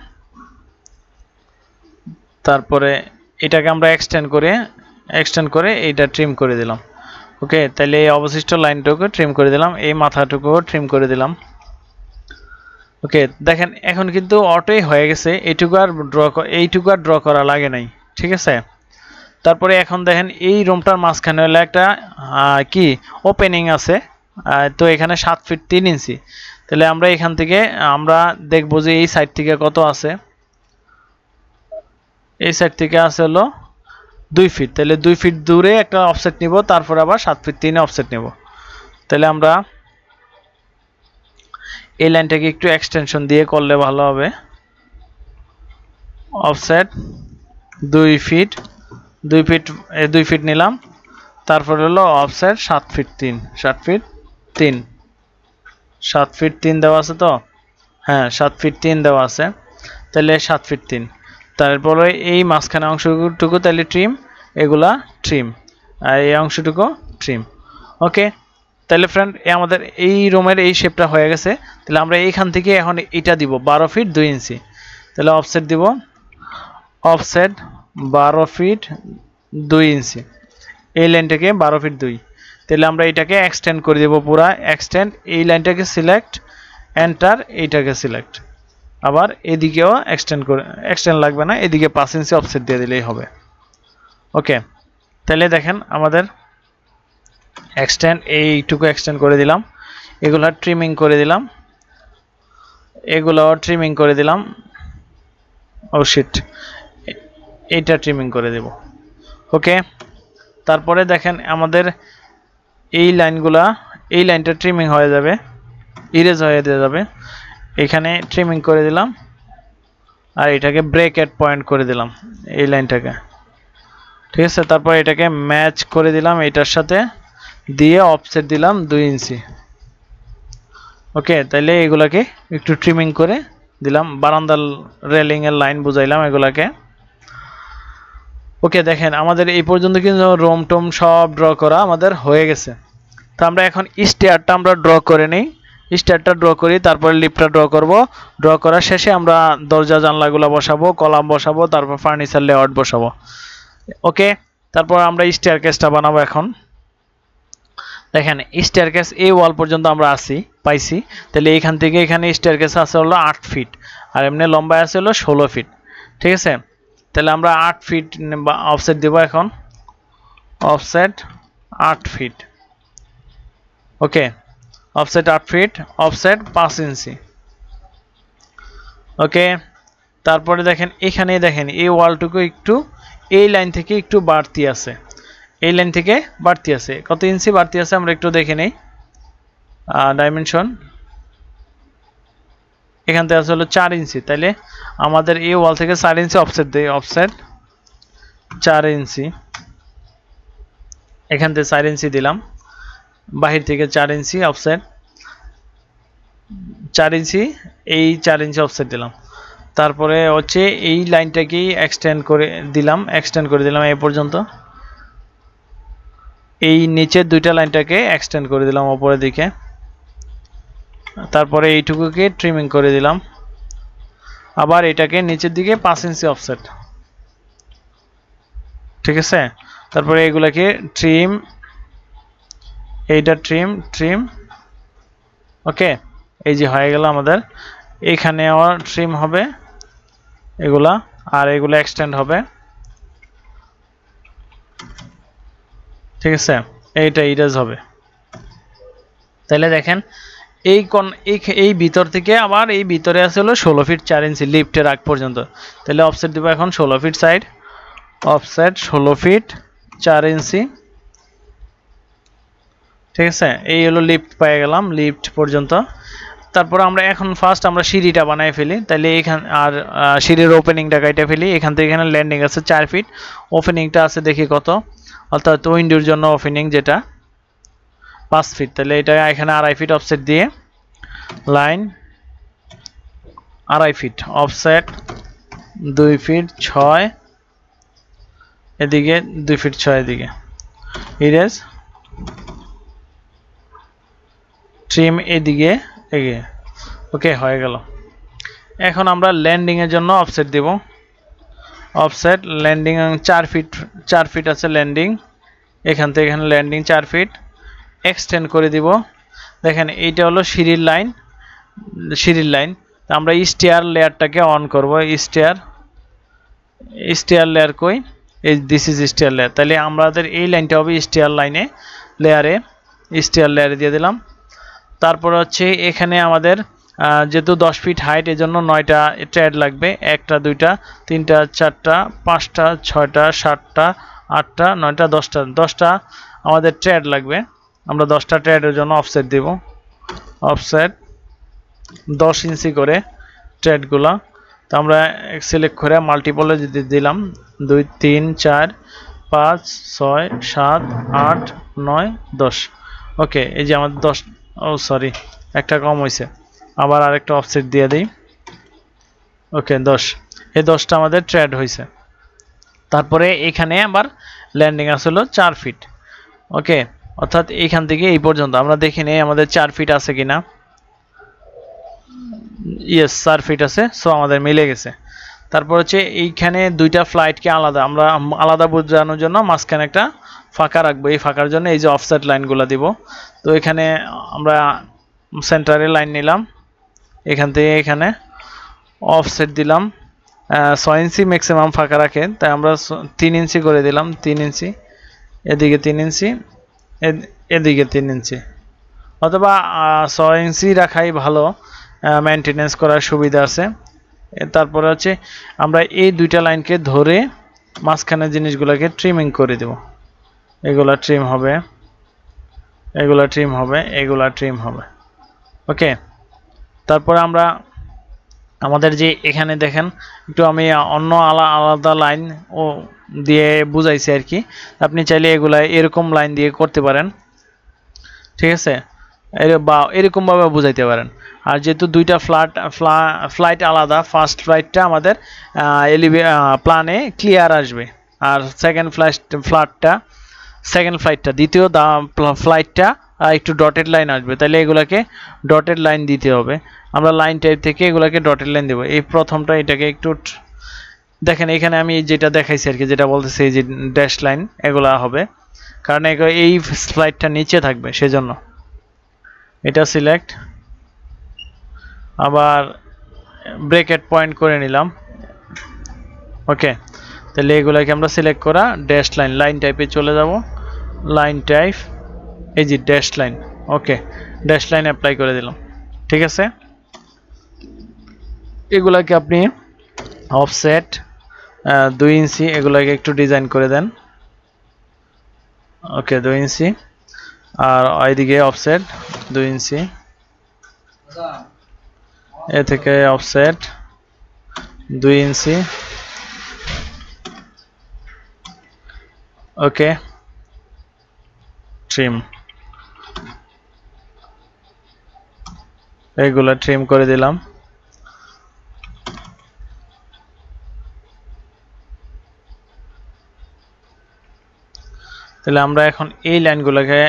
তারপরে এটাকে আমরা এক্সটেন্ড করে এইটা ট্রিম করে দিলাম। ওকে, তাহলে এই অবশিষ্ট লাইনটুকু ট্রিম করে দিলাম, এই মাথাটুকুও ট্রিম করে দিলাম। ওকে, দেখেন এখন কিন্তু অটোই হয়ে গেছে, এইটুকু আর ড্র করা লাগে নাই। ঠিক আছে, তারপরে এখন দেখেন এই রুমটার মাঝখানে হলো একটা কি ওপেনিং আছে। তো এখানে 7 ফিট 3 ইঞ্চি। তাহলে আমরা এখান থেকে আমরা দেখবো যে এই সাইড থেকে কত আছে। এই সাইড থেকে আছে হলো 2 ফিট। তাহলে 2 ফিট দূরে একটা অফসেট নিব, তারপর আবার 7 ফিট 3-এ অফসেট নেব। তাহলে আমরা এই লাইনটাকে একটু এক্সটেনশন দিয়ে করলে ভালো হবে। অফসেট 2 ফিট 2 ফিট নিলাম, তারপর হলো অফসেট 7 ফিট 3, 7 ফিট 3, 7 ফিট 3 দেওয়া আছে তো, হ্যাঁ 7 ফিট 3 দেওয়া আছে। তাহলে 7 ফিট 3, তারপরে এই মাঝখানে অংশটুকু তাহলে ট্রিম, এগুলা ট্রিম, আর এই অংশটুকু ট্রিম। ওকে, তাহলে ফ্রেন্ড আমাদের এই রুমের এই শেপটা হয়ে গেছে। তাহলে আমরা এইখান থেকে এখন এটা দিব 12 ফিট 2 ইঞ্চি। তাহলে অফসেট দিব অফসেট 12 ফিট 2 ইঞ্চি, এই লাইনটাকে 12 ফিট 2। তাহলে আমরা এটাকে এক্সটেন্ড করে দেব পুরা, এক্সটেন্ড, এই লাইনটাকে সিলেক্ট, এন্টার, এইটাকে সিলেক্ট, আবার এদিকেও এক্সটেন্ড লাগবে না, এদিকে 5 ইঞ্চি অফসেট দিয়ে দিলেই হবে। ওকে, তাহলে দেখেন আমাদের এইটুকু এক্সটেন্ড করে দিলাম, এগুলো ট্রিমিং করে দিলাম, ও শিট, এইটা ট্রিমিং করে দেব। ওকে, তারপরে দেখেন আমাদের এই লাইনটা ট্রিমিং হয়ে যাবে, ইরেজ হয়ে যাবে। এখানে ট্রিমিং করে দিলাম, আর এটাকে ব্রেকেট পয়েন্ট করে দিলাম এই লাইনটাকে। ঠিক আছে, তারপর এটাকে ম্যাচ করে দিলাম এটার সাথে। দিয়ে অফসেট দিলাম 2 ইঞ্চি। ওকে, তাইলে এগুলাকে একটু ট্রিমিং করে দিলাম, বারান্দার রেলিং এর লাইন বুঝাইলাম এগুলাকে। ওকে, দেখেন আমাদের এই পর্যন্ত কিন্তু রোম টোম সব ড্র করা আমাদের হয়ে গেছে। তো আমরা এখন স্টেয়ারটা আমরা ড্র করে নিই, স্টেয়ারটা ড্র করি, তারপরে লিফটটা ড্র করব। ড্র করার শেষে আমরা দরজা জানলাগুলো বসাবো, কলাম বসাবো, তারপর ফার্নিচার লেআউট বসাবো। ওকে, তারপর আমরা স্টেয়ারকেসটা বানাবো। এখন দেখেন স্টেয়ারকেস এই ওয়াল পর্যন্ত আমরা পাইছি, তাহলে এখান থেকে এখানে স্টেয়ারকেস আছে হলো 8 ফিট, আর এমনি লম্বায় আছে হলো 16 ফিট। ঠিক আছে, তাহলে আমরা 8 ফিট অফসেট দেব। এখন অফসেট 8 ফিট। ওকে, অফসেট 8 ফিট, অফসেট 5 ইঞ্চি। ওকে, তারপরে দেখেন এখানে দেখেন এই ওয়ালটুকু একটু এই লাইন থেকে একটু বাড়তি আছে, এই লাইন থেকে বাড়তি আছে। কত ইঞ্চি বাড়তি আছে আমরা একটু দেখে নেই। ডাইমেনশন এখান থেকে আছে হলো 4 ইঞ্চি, তাইলে আমাদের এই ওয়াল থেকে 4 ইঞ্চি অফসেট দেই। অফসেট 4 ইঞ্চি, এখান থেকে 4 ইঞ্চি দিলাম, বাহির থেকে 4 ইঞ্চি অফসেট, 4 ইঞ্চি, এই 4 ইঞ্চি অফসেট দিলাম। তারপরে হচ্ছে এই লাইনটাকেই এক্সটেন্ড করে দিলাম এই পর্যন্ত। এই নিচের দুইটা লাইনটাকে এক্সটেন্ড করে দিলাম উপরের দিকে। তারপরে এইটুকুকে ট্রিমিং করে দিলাম, আবার এটাকে নিচের দিকে 5 ইঞ্চি অফসেট। ঠিক আছে, তারপরে এগুলাকে ট্রিম, এইটা ট্রিম। ওকে, এই যে হয়ে গেল আমাদের। এখানে আবার ট্রিম হবে এগুলা, আর এগুলো এক্সটেন্ড হবে। ঠিক আছে, এইটা ইরেজ হবে। তাহলে দেখেন এই ভিতর থেকে আবার এই ভিতরে আছে হলো 16 ফিট 4 ইঞ্চি লিফটের আগ পর্যন্ত। তাহলে অফসেট দিব এখন 16 ফিট সাইড, অফসেট 16 ফিট 4 ইঞ্চি। ঠিক আছে, এই হলো লিফট পেয়ে গেলাম, লিফট পর্যন্ত। তারপর আমরা এখন ফার্স্ট আমরা সিঁড়িটা বানাই ফেলি। তাহলে এখান আর সিঁড়ির ওপেনিংটা কাইটা ফেলি। এখান থেকে এখানে ল্যান্ডিং আছে 4 ফিট, ওপেনিংটা আছে দেখি কত, অর্থাৎ উইন্ডোর জন্য ওপেনিং যেটা 5 ফিট। তাহলে এটা এখানে 2.5 ফিট অফসেট দিয়ে লাইন 2.5 ফিট অফসেট 2 ফিট 6, এদিকে 2 ফিট 6, এদিকে ইরেজ ট্রিম এদিকে এগিয়ে। ওকে, হয়ে গেল। এখন আমরা ল্যান্ডিং এর জন্য অফসেট দেব। অফসেট ল্যান্ডিং 4 ফিট আছে ল্যান্ডিং, এখান থেকে এখানে ল্যান্ডিং 4 ফিট এক্সটেন্ড করে দিব। দেখেন এইটা হলো সিঁড়ির লাইন। আমরা স্টেয়ার লেয়ারটাকে অন করব। স্টেয়ার লেয়ার কই, এই দিস ইজ স্টেয়ার লেয়ার। তাহলে আমাদের এই লাইনটা হবে স্টেয়ার লেয়ারে দিয়ে দিলাম। তারপর হচ্ছে এখানে আমাদের যেহেতু 10 ফিট হাইট, এজন্য 9টা ট্র্যাড লাগবে। 1টা 2টা 3টা 4টা 5টা 6টা 7টা 8টা 9টা 10টা আমাদের ট্র্যাড লাগবে। আমরা 10টা ট্র্যাডের জন্য অফসেট দেব। অফসেট 10 ইঞ্চি করে ট্র্যাডগুলো। তো আমরা সিলেক্ট করে মাল্টিপলে দিলাম 2 3 4 5 6 7 8 9 10। ওকে, এই যে আমাদের 10, ও সরি একটা কম হয়েছে, আবার আরেকটা অফসেট দিয়ে দিই। ওকে, 10, এই 10টা আমাদের ট্র্যাড হয়েছে। তারপরে এখানে আবার ল্যান্ডিং আসলো 4 ফিট। ওকে, অর্থাৎ এইখান থেকে এই পর্যন্ত আমরা দেখি নেই আমাদের 4 ফিট আছে কিনা। ইয়েস, 4 ফিট আছে, সো আমাদের মিলে গেছে। তারপর হচ্ছে এইখানে দুইটা ফ্লাইটকে আমরা আলাদা বোঝানোর জন্য মাঝখানে একটা ফাঁকা রাখবো। এই ফাঁকার জন্য এই যে অফসেট লাইনগুলো দিব। তো এখানে আমরা সেন্টারে লাইন নিলাম, এখান থেকে এখানে অফসেট দিলাম 6 ইঞ্চি ম্যাক্সিমাম ফাঁকা রাখেন, তাই আমরা 3 ইঞ্চি করে দিলাম। 3 ইঞ্চি, এদিকে 3 ইঞ্চি, এদিকে 3 ইঞ্চি, অথবা 6 ইঞ্চি রাখাই ভালো, মেনটেনেন্স করার সুবিধা আছে। তারপরে হচ্ছে আমরা এই দুইটা লাইনকে ধরে মাঝখানে জিনিসগুলোকে ট্রিমিং করে দেব। এগুলা ট্রিম হবে, এগুলা ট্রিম হবে, এগুলা ট্রিম হবে। ওকে, তারপরে আমরা আমাদের যে এখানে দেখেন একটু আমি অন্য আলাদা লাইন ও দিয়ে বুঝাইছি আর কি। আপনি চাইলে এগুলা এরকম লাইন দিয়ে করতে পারেন। ঠিক আছে, বা এরকম ভাবে বুঝাইতে পারেন। আর যেহেতু দুইটা ফ্লাইট আলাদা, ফার্স্ট ফ্লাইটটা আমাদের প্ল্যানে ক্লিয়ার আসবে, আর সেকেন্ড ফ্লাইটটা দ্বিতীয় ফ্লাইটটা একটু ডটেড লাইন আসবে, তাহলে এগুলাকে ডটেড লাইন দিতে হবে। আমরা লাইন টাইপ থেকে এগুলাকে ডটেড লাইন দেবো। এই প্রথমটা এটাকে একটু দেখেন, এখানে আমি যেটা দেখাইছি আর কি, যেটা বলতেছি এই যে ড্যাশ লাইন এগুলা হবে, কারণ এই ফ্লাইটটা নিচে থাকবে সেজন্য। এটা সিলেক্ট, আবার ব্রেকেট পয়েন্ট করে নিলাম। ওকে, তাহলে এগুলাকে আমরা সিলেক্ট করা ড্যাশ লাইন টাইপে চলে যাব। লাইন টাইপ, এই যে ড্যাশ লাইন। ওকে, ড্যাশ লাইন অ্যাপ্লাই করে দিলাম। ঠিক আছে, এগুলাকে আপনি অফসেট 2 ইঞ্চি এগুলাকে একটু ডিজাইন করে দেন। ওকে, 2 ইঞ্চি, আর ওইদিকে অফসেট 2 ইঞ্চি, এ থেকে অফসেট 2 ইঞ্চি। ওকে, ট্রিম, এগুলা ট্রিম করে দিলাম। তাহলে আমরা এখন এই লাইনগুলোকে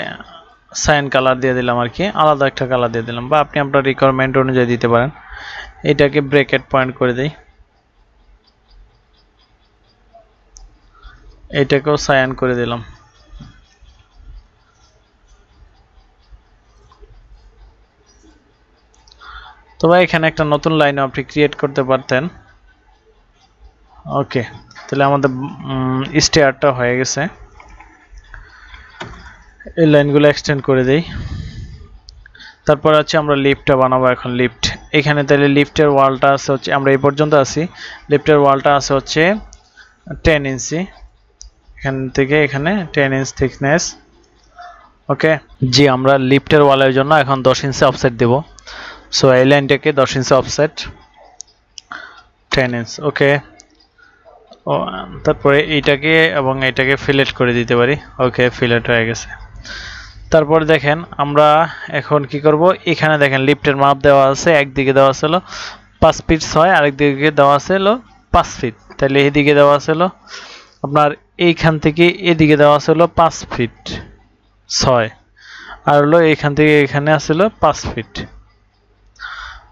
সাইন কালার দিয়ে দিলাম আর কি, আলাদা একটা কালার দিয়ে দিলাম, বা আপনি আপনার রিকোয়ারমেন্ট অনুযায়ী দিতে পারেন। এটাকে ব্রেকেট পয়েন্ট করে দেই, এটাকেও সায়ান করে দিলাম। তবে এখানে একটা নতুন লাইন আপনি ক্রিয়েট করতে পারতেন। ওকে, তাহলে আমাদের স্টেয়ারটা হয়ে গেছে। এই লাইনগুলো এক্সটেন্ড করে দেই। তারপর হচ্ছে আমরা লিফটটা বানাবো এখন। লিফট, এখানে তাহলে লিফটের ওয়ালটা আছে হচ্ছে, আমরা এই পর্যন্ত আছি, লিফটের ওয়ালটা আছে হচ্ছে 10 ইঞ্চি, এখান থেকে এখানে 10 ইঞ্চ থিকনেস। ওকে, জি, আমরা লিফটের ওয়ালের জন্য এখন 10 ইঞ্চি অফসেট দেব। সো এই লাইনটাকে 10 ইঞ্চি অফসেট 10 ইঞ্চ। ওকে, তারপরে এইটাকে এবং এটাকে ফিলেট করে দিতে পারি। ওকে, ফিলেট হয়ে গেছে। তারপর দেখেন আমরা এখন কি করব, এখানে দেখেন লিফটের মাপ দেওয়া আছে, একদিকে দেওয়া আছে 5 ফিট 6, আরেক দিকে দেওয়া আছে 5 ফিট। তাহলে এদিকে দেওয়া আছে আপনার এইখান থেকে এদিকে দেওয়া আছে 5 ফিট 6, আর এইখান থেকে এখানে আছে 5 ফিট।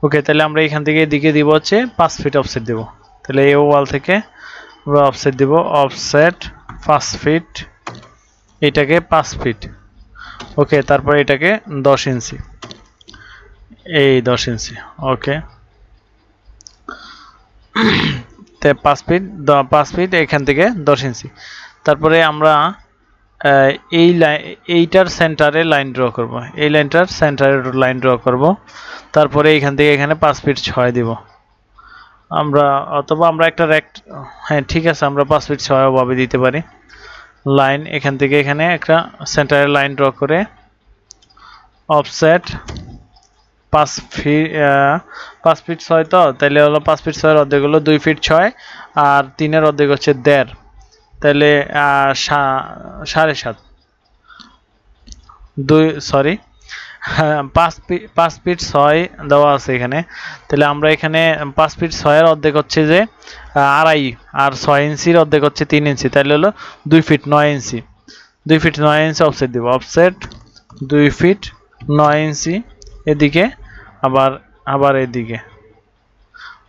ওকে, তাহলে আমরা এখান থেকে এদিকে দিব হচ্ছে 5 ফিট অফসেট দেব। তাহলে এই ওয়াল থেকে আমরা অফসেট দিব, অফসেট 5 ফিট, এটাকে 5 ফিট। ওকে, তারপর এটাকে 10 ইঞ্চি, এই 10 ইঞ্চি। ওকে, তে 5 ফিট এখান থেকে 10 ইঞ্চি। তারপরে আমরা এইটার সেন্টারে লাইন ড্র করব, এই লাইনটার সেন্টারে লাইন ড্র করব। তারপরে এখান থেকে এখানে 5 ফিট 6 দিব আমরা, অথবা আমরা একটা হ্যাঁ ঠিক আছে, আমরা 5 ফিট 6 ভাবে দিতে পারি। লাইন এখান থেকে এখানে একটা সেন্টারে লাইন ড্র করে অফসেট 5 ফিট 6, তো তাহলে হলো 5 ফিট 6 এর অর্ধেক হলো 2 ফিট 6, আর 3 এর অর্ধেক হচ্ছে 1.5, তাহলে 7.5, 5 ফিট 6 দেওয়া আছে এখানে। তাহলে আমরা এখানে 5 ফিট 6 এর অর্ধেক হচ্ছে যে 2.5, আর 6 ইঞ্চির অর্ধেক হচ্ছে 3 ইঞ্চি, তাহলে হলো 2 ফিট 9 ইঞ্চি। 2 ফিট 9 ইঞ্চি অফসেট দিব, অফসেট 2 ফিট 9 ইঞ্চি এদিকে, আবার এদিকে।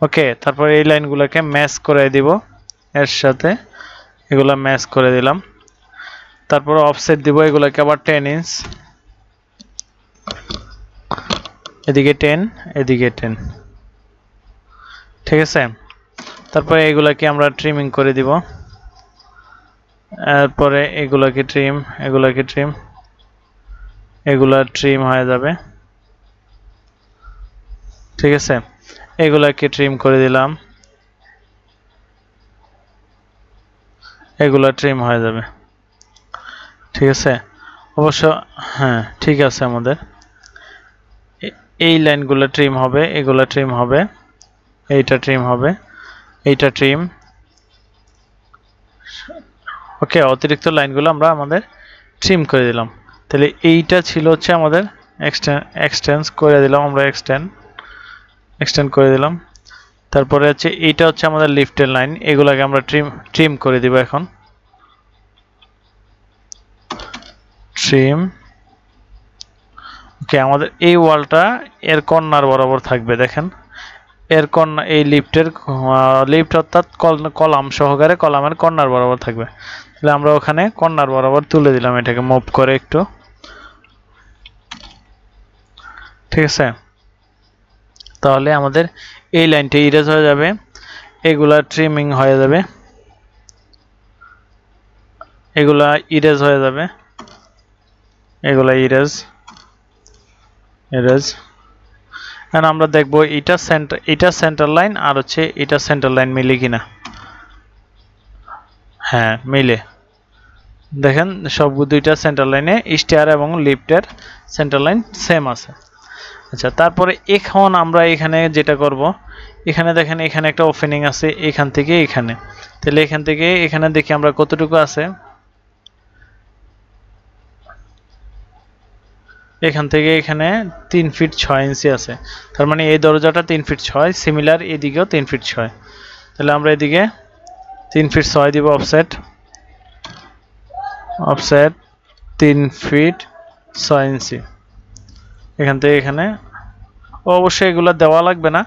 ওকে, তারপর এই লাইনগুলোকে ম্যাচ করে দিব এর সাথে, এগুলা ম্যাচ করে দিলাম। তারপর অফসেট দিব এগুলোকে আবার 10 ইঞ্চ, এদিকে 10 এদিকে 10। ঠিক আছে, তারপরে এগুলাকে আমরা ট্রিমিং করে দিব। এরপরে এগুলাকে ট্রিম, এগুলা ট্রিম হয়ে যাবে। ঠিক আছে, এগুলাকে ট্রিম করে দিলাম, এগুলা ট্রিম হয়ে যাবে। ঠিক আছে, অবশ্য হ্যাঁ ঠিক আছে, আমাদের এই লাইনগুলো ট্রিম হবে, এগুলা ট্রিম হবে, এইটা ট্রিম হবে, এইটা ট্রিম। ওকে, অতিরিক্ত লাইনগুলো আমরা আমাদের ট্রিম করে দিলাম। তাহলে এইটা ছিল হচ্ছে আমাদের এক্সটেন্স করে দিলাম আমরা, এক্সটেন্ড করে দিলাম। তারপরে হচ্ছে এইটা হচ্ছে আমাদের লিফটের লাইন, এগুলাকে আমরা ট্রিম করে দিব এখন। ট্রিম। ওকে, আমাদের এই ওয়ালটা এর কর্নার বরাবর থাকবে, দেখেন এর কর্নার, এই লিফট অর্থাৎ কলাম সহকারে কলামের কর্নার বরাবর থাকবে। তাহলে আমরা ওখানে কর্নার বরাবর তুলে দিলাম, এটাকে মুভ করে একটু, ঠিক আছে। তাহলে আমাদের এই লাইনটা ইরেজ হয়ে যাবে, এগুলা ট্রিমিং হয়ে যাবে, এগুলা ইরেজ হয়ে যাবে, এগুলা ইরেজ। এখন আমরা দেখবো এটা সেন্টার লাইন আর হচ্ছে এটা সেন্টার লাইন মিলে কিনা। হ্যাঁ মিলে, দেখেন সব দুইটা সেন্টার লাইনে স্টেয়ার এবং লিফটের সেন্টার লাইন সেম আছে। আচ্ছা, তারপরে এখন আমরা এখানে যেটা করব, এখানে দেখেন এখানে একটা ওপেনিং আছে এখান থেকে এখানে, তাহলে এখান থেকে এখানে দেখি আমরা কতটুকু আছে। এখান থেকে এখানে 3 ফিট 6 ইঞ্চি আছে, তার মানে এই দরজাটা 3 ফিট 6, সিমিলার এদিকেও 3 ফিট 6। তাহলে আমরা এদিকে 3 ফিট 6 দিব, অফসেট 3 ফিট 6 ইঞ্চি এখান থেকে এখানে। অবশ্যই এগুলো দেওয়া লাগবে না,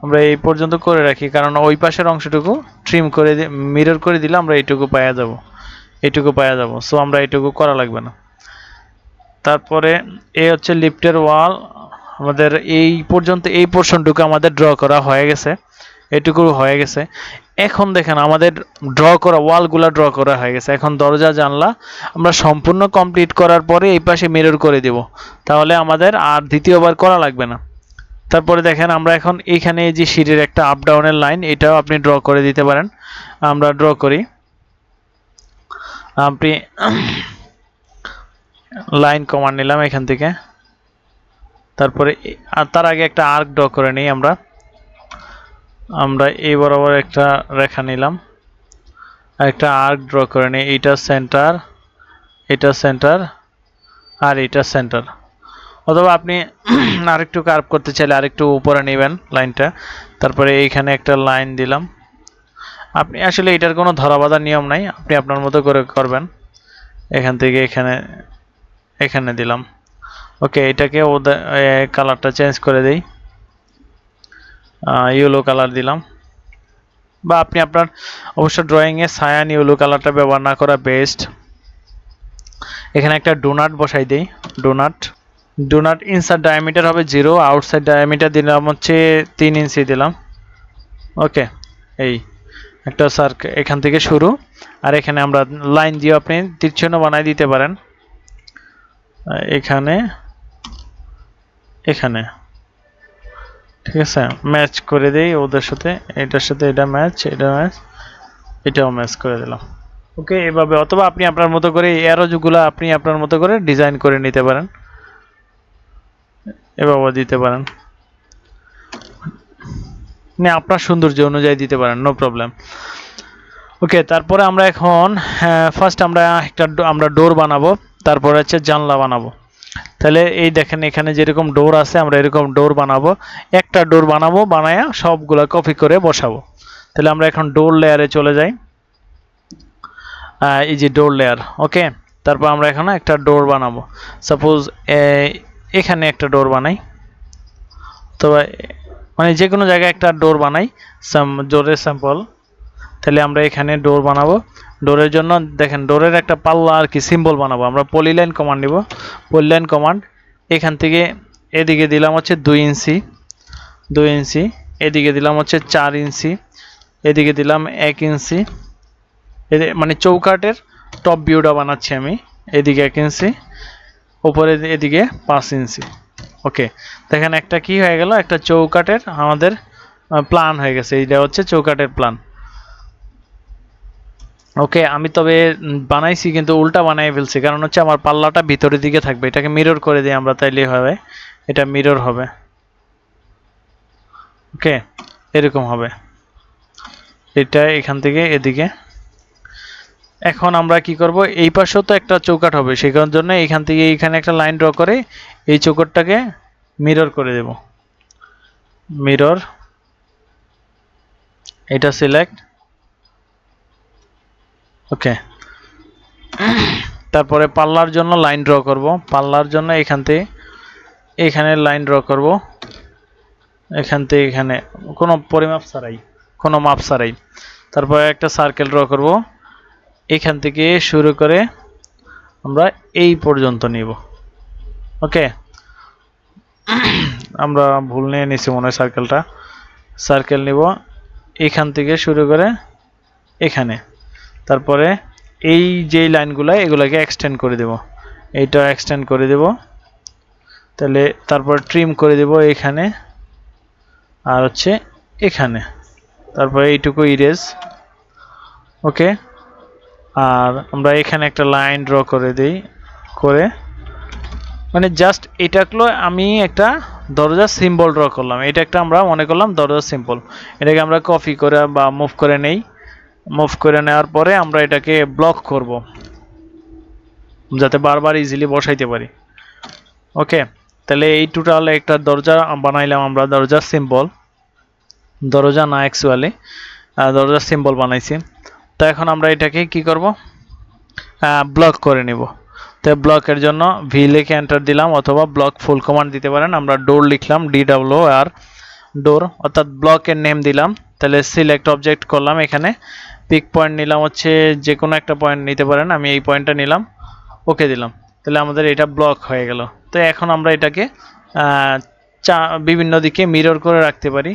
আমরা এই পর্যন্ত করে রাখি, কারণ ওই পাশের অংশটুকু ট্রিম করে মিরর করে দিলে আমরা এইটুকু পাওয়া যাব, সো আমরা এইটুকু করা লাগবে না। তারপরে এই হচ্ছে লিফটের ওয়াল, আমাদের এই পর্যন্ত এই পোর্শনটুকু আমাদের ড্র করা হয়ে গেছে, এটুকু হয়ে গেছে। এখন দেখেন আমাদের ওয়ালগুলা ড্র করা হয়ে গেছে। এখন দরজা জানলা আমরা সম্পূর্ণ কমপ্লিট করার পরে এই পাশে মিরর করে দেব, তাহলে আমাদের আর দ্বিতীয়বার করা লাগবে না। তারপরে দেখেন আমরা এখন এইখানে এই যে সিঁড়ির একটা আপ ডাউনের লাইন, এটাও আপনি ড্র করে দিতে পারেন। আমরা ড্র করি, আপনি লাইন কমান্ড নিলাম এখান থেকে, তারপরে তার আগে একটা আর্ক ড্র করে নিই। আমরা এই বরাবর একটা রেখা নিলাম, একটা আর্ক ড্র করে নিই, এটা সেন্টার আর এটা সেন্টার। অথবা আপনি আরেকটু কার্ভ করতে চাইলে আরেকটু উপরে নেবেন লাইনটা। তারপরে এইখানে একটা লাইন দিলাম। আপনি আসলে এটার কোনো ধরাবাঁধা নিয়ম নাই, আপনি আপনার মতো করে করবেন। এখান থেকে এখানে দিলাম। ওকে, এটাকে কালারটা চেঞ্জ করে দেই, ইয়েলো কালার দিলাম। বা আপনি আপনার অবশ্য ড্রয়িংয়ে সায়ান ইয়েলো কালারটা ব্যবহার না করা বেস্ট। এখানে একটা ডোনাট বসাই দেই, ডোনাট ইনসাইড ডায়ামিটার হবে 0, আউটসাইড ডায়ামিটার দিলাম হচ্ছে 3 ইঞ্চি দিলাম। ওকে, এই একটা সার্কেল এখান থেকে শুরু, আর এখানে আমরা লাইন দিয়ে আপনি তীরচিহ্ন বানাই দিতে পারেন। এখানে ঠিক আছে, ম্যাচ করে দেই ওদের সাথে, এটার সাথে এটা ম্যাচ, এটাও ম্যাচ করে দিলাম। ওকে, এভাবে। অথবা আপনি আপনার মতো করে অ্যারোগুলো আপনি আপনার মতো করে ডিজাইন করে নিতে পারেন, এভাবে দিতে পারেন, না আপনার সৌন্দর্য অনুযায়ী দিতে পারেন, নো প্রবলেম। ওকে, তারপরে আমরা এখন ফার্স্ট আমরা ডোর বানাবো, তারপরে হচ্ছে জানলা বানাবো। তাহলে এই দেখেন এখানে যেরকম ডোর আছে, আমরা এরকম ডোর বানাবো, একটা ডোর বানাবো, বানায়া সবগুলা কপি করে বসাবো। তাহলে আমরা এখন ডোর লেয়ারে চলে যাই, এই যে ডোর লেয়ার। ওকে, তারপর আমরা এখানে একটা ডোর বানাবো, সাপোজ এখানে একটা ডোর বানাই, তবে মানে যে কোনো জায়গায় একটা ডোর বানাই, ডোরের স্যাম্পল। তাহলে আমরা এখানে ডোর বানাবো, ডোরের জন্য দেখেন ডোরের একটা পাল্লা আর কি সিম্বল বানাবো। আমরা পলিলাইন কমান্ড নিব, পলিলাইন কমান্ড এখান থেকে এদিকে দিলাম হচ্ছে 2 ইঞ্চি, এদিকে দিলাম হচ্ছে 4 ইঞ্চি, এদিকে দিলাম 1 ইঞ্চি, মানে চৌকাটের টপ ভিউটা বানাচ্ছি আমি, এদিকে 1 ইঞ্চি, উপরে এদিকে 5 ইঞ্চি। ওকে, দেখেন একটা কি হয়ে গেল, একটা চৌকাটের আমাদের প্ল্যান হয়ে গেছে, এইটা হচ্ছে চৌকাটের প্ল্যান। ওকে, আমি তবে বানাইছি কিন্তু উল্টা বানাই ফেলছি, কারণ হচ্ছে আমার পাল্লাটা ভিতরের দিকে থাকবে, এটাকে মিরর করে দিই আমরা, তাইলেই হবে, এটা মিরর হবে। ওকে, এরকম হবে, এটা এখান থেকে এদিকে এখন আমরা কি করব, এই পাশেও তো একটা চৌকাঠ হবে, সেই কারণের জন্য এখান থেকে এইখানে একটা লাইন ড্র করে এই চৌকাঠটাকে মিরর করে দেব। মিরর, এটা সিলেক্ট, ওকে। তারপরে পাল্লার জন্য লাইন ড্র করব, পাল্লার জন্য এখান থেকে এখানে লাইন ড্র করব, এখান থেকে এখানে কোনো পরিমাপ ছাড়াই, কোনো মাপ ছাড়াই। তারপরে একটা সার্কেল ড্র করব, এখান থেকে শুরু করে আমরা এই পর্যন্ত নিব, ওকে। আমরা ভুল নিয়ে নিছি মনে হয় সার্কেলটা। সার্কেল নিব এখান থেকে শুরু করে এখানে, তারপরে এই যে লাইনগুলো এগুলোকে এক্সটেন্ড করে দেব, এইটা এক্সটেন্ড করে দেব। তাহলে তারপর ট্রিম করে দেব এখানে আর হচ্ছে এখানে, তারপরে এইটুকু ইরেজ, ওকে। আর আমরা এখানে একটা লাইন ড্র করে দিই, করে মানে জাস্ট এটাগুলো আমি একটা দরজার সিম্বল ড্র করলাম, এটা একটা আমরা মনে করলাম দরজার সিম্বল। এটাকে আমরা কপি করে বা মুভ করে নেই, মুভ করে নেওয়ার পরে আমরা এটাকে ব্লক করব যাতে বারবার ইজিলি বসাইতে পারি, ওকে। তাহলে এই টোটাল একটা দরজা বানাইলাম আমরা, দরজার সিম্বল, দরজা না অ্যাকচুয়ালি দরজার সিম্বল বানাইছি। তো এখন আমরা এটাকে কি করব, ব্লক করে নিব। তো ব্লকের জন্য ভি লিখে এন্টার দিলাম, অথবা ব্লক ফুল কমান্ড দিতে পারেন। আমরা ডোর লিখলাম, DOOR ডোর, অর্থাৎ ব্লকের নেম দিলাম। তাহলে সিলেক্ট অবজেক্ট করলাম, এখানে পিক পয়েন্ট নিলাম হচ্ছে যে কোনো একটা পয়েন্ট নিতে পারেন, আমি এই পয়েন্টটা নিলাম, ওকে দিলাম। তাহলে আমাদের এটা ব্লক হয়ে গেল। তো এখন আমরা এটাকে বিভিন্ন দিকে মিরর করে রাখতে পারি।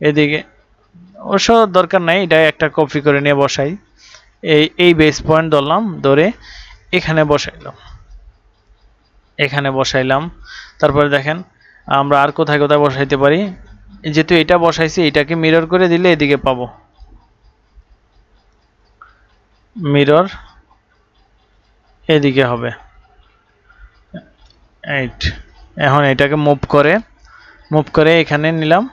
এদিকে অবশ্য দরকার নাই, এটা একটা কপি করে নিয়ে বসাই। এই বেস পয়েন্ট ধরলাম, ধরে এখানে বসাইলাম, এখানে বসাইলাম। তারপরে দেখেন আমরা আর কোথায় কোথায় বসাইতে পারি, যেহেতু এটা বসাইছি এটাকে মিরর করে দিলে এদিকে পাবো, মিরর এদিকে হবে। এখন এটাকে মুভ করে এখানে নিলাম,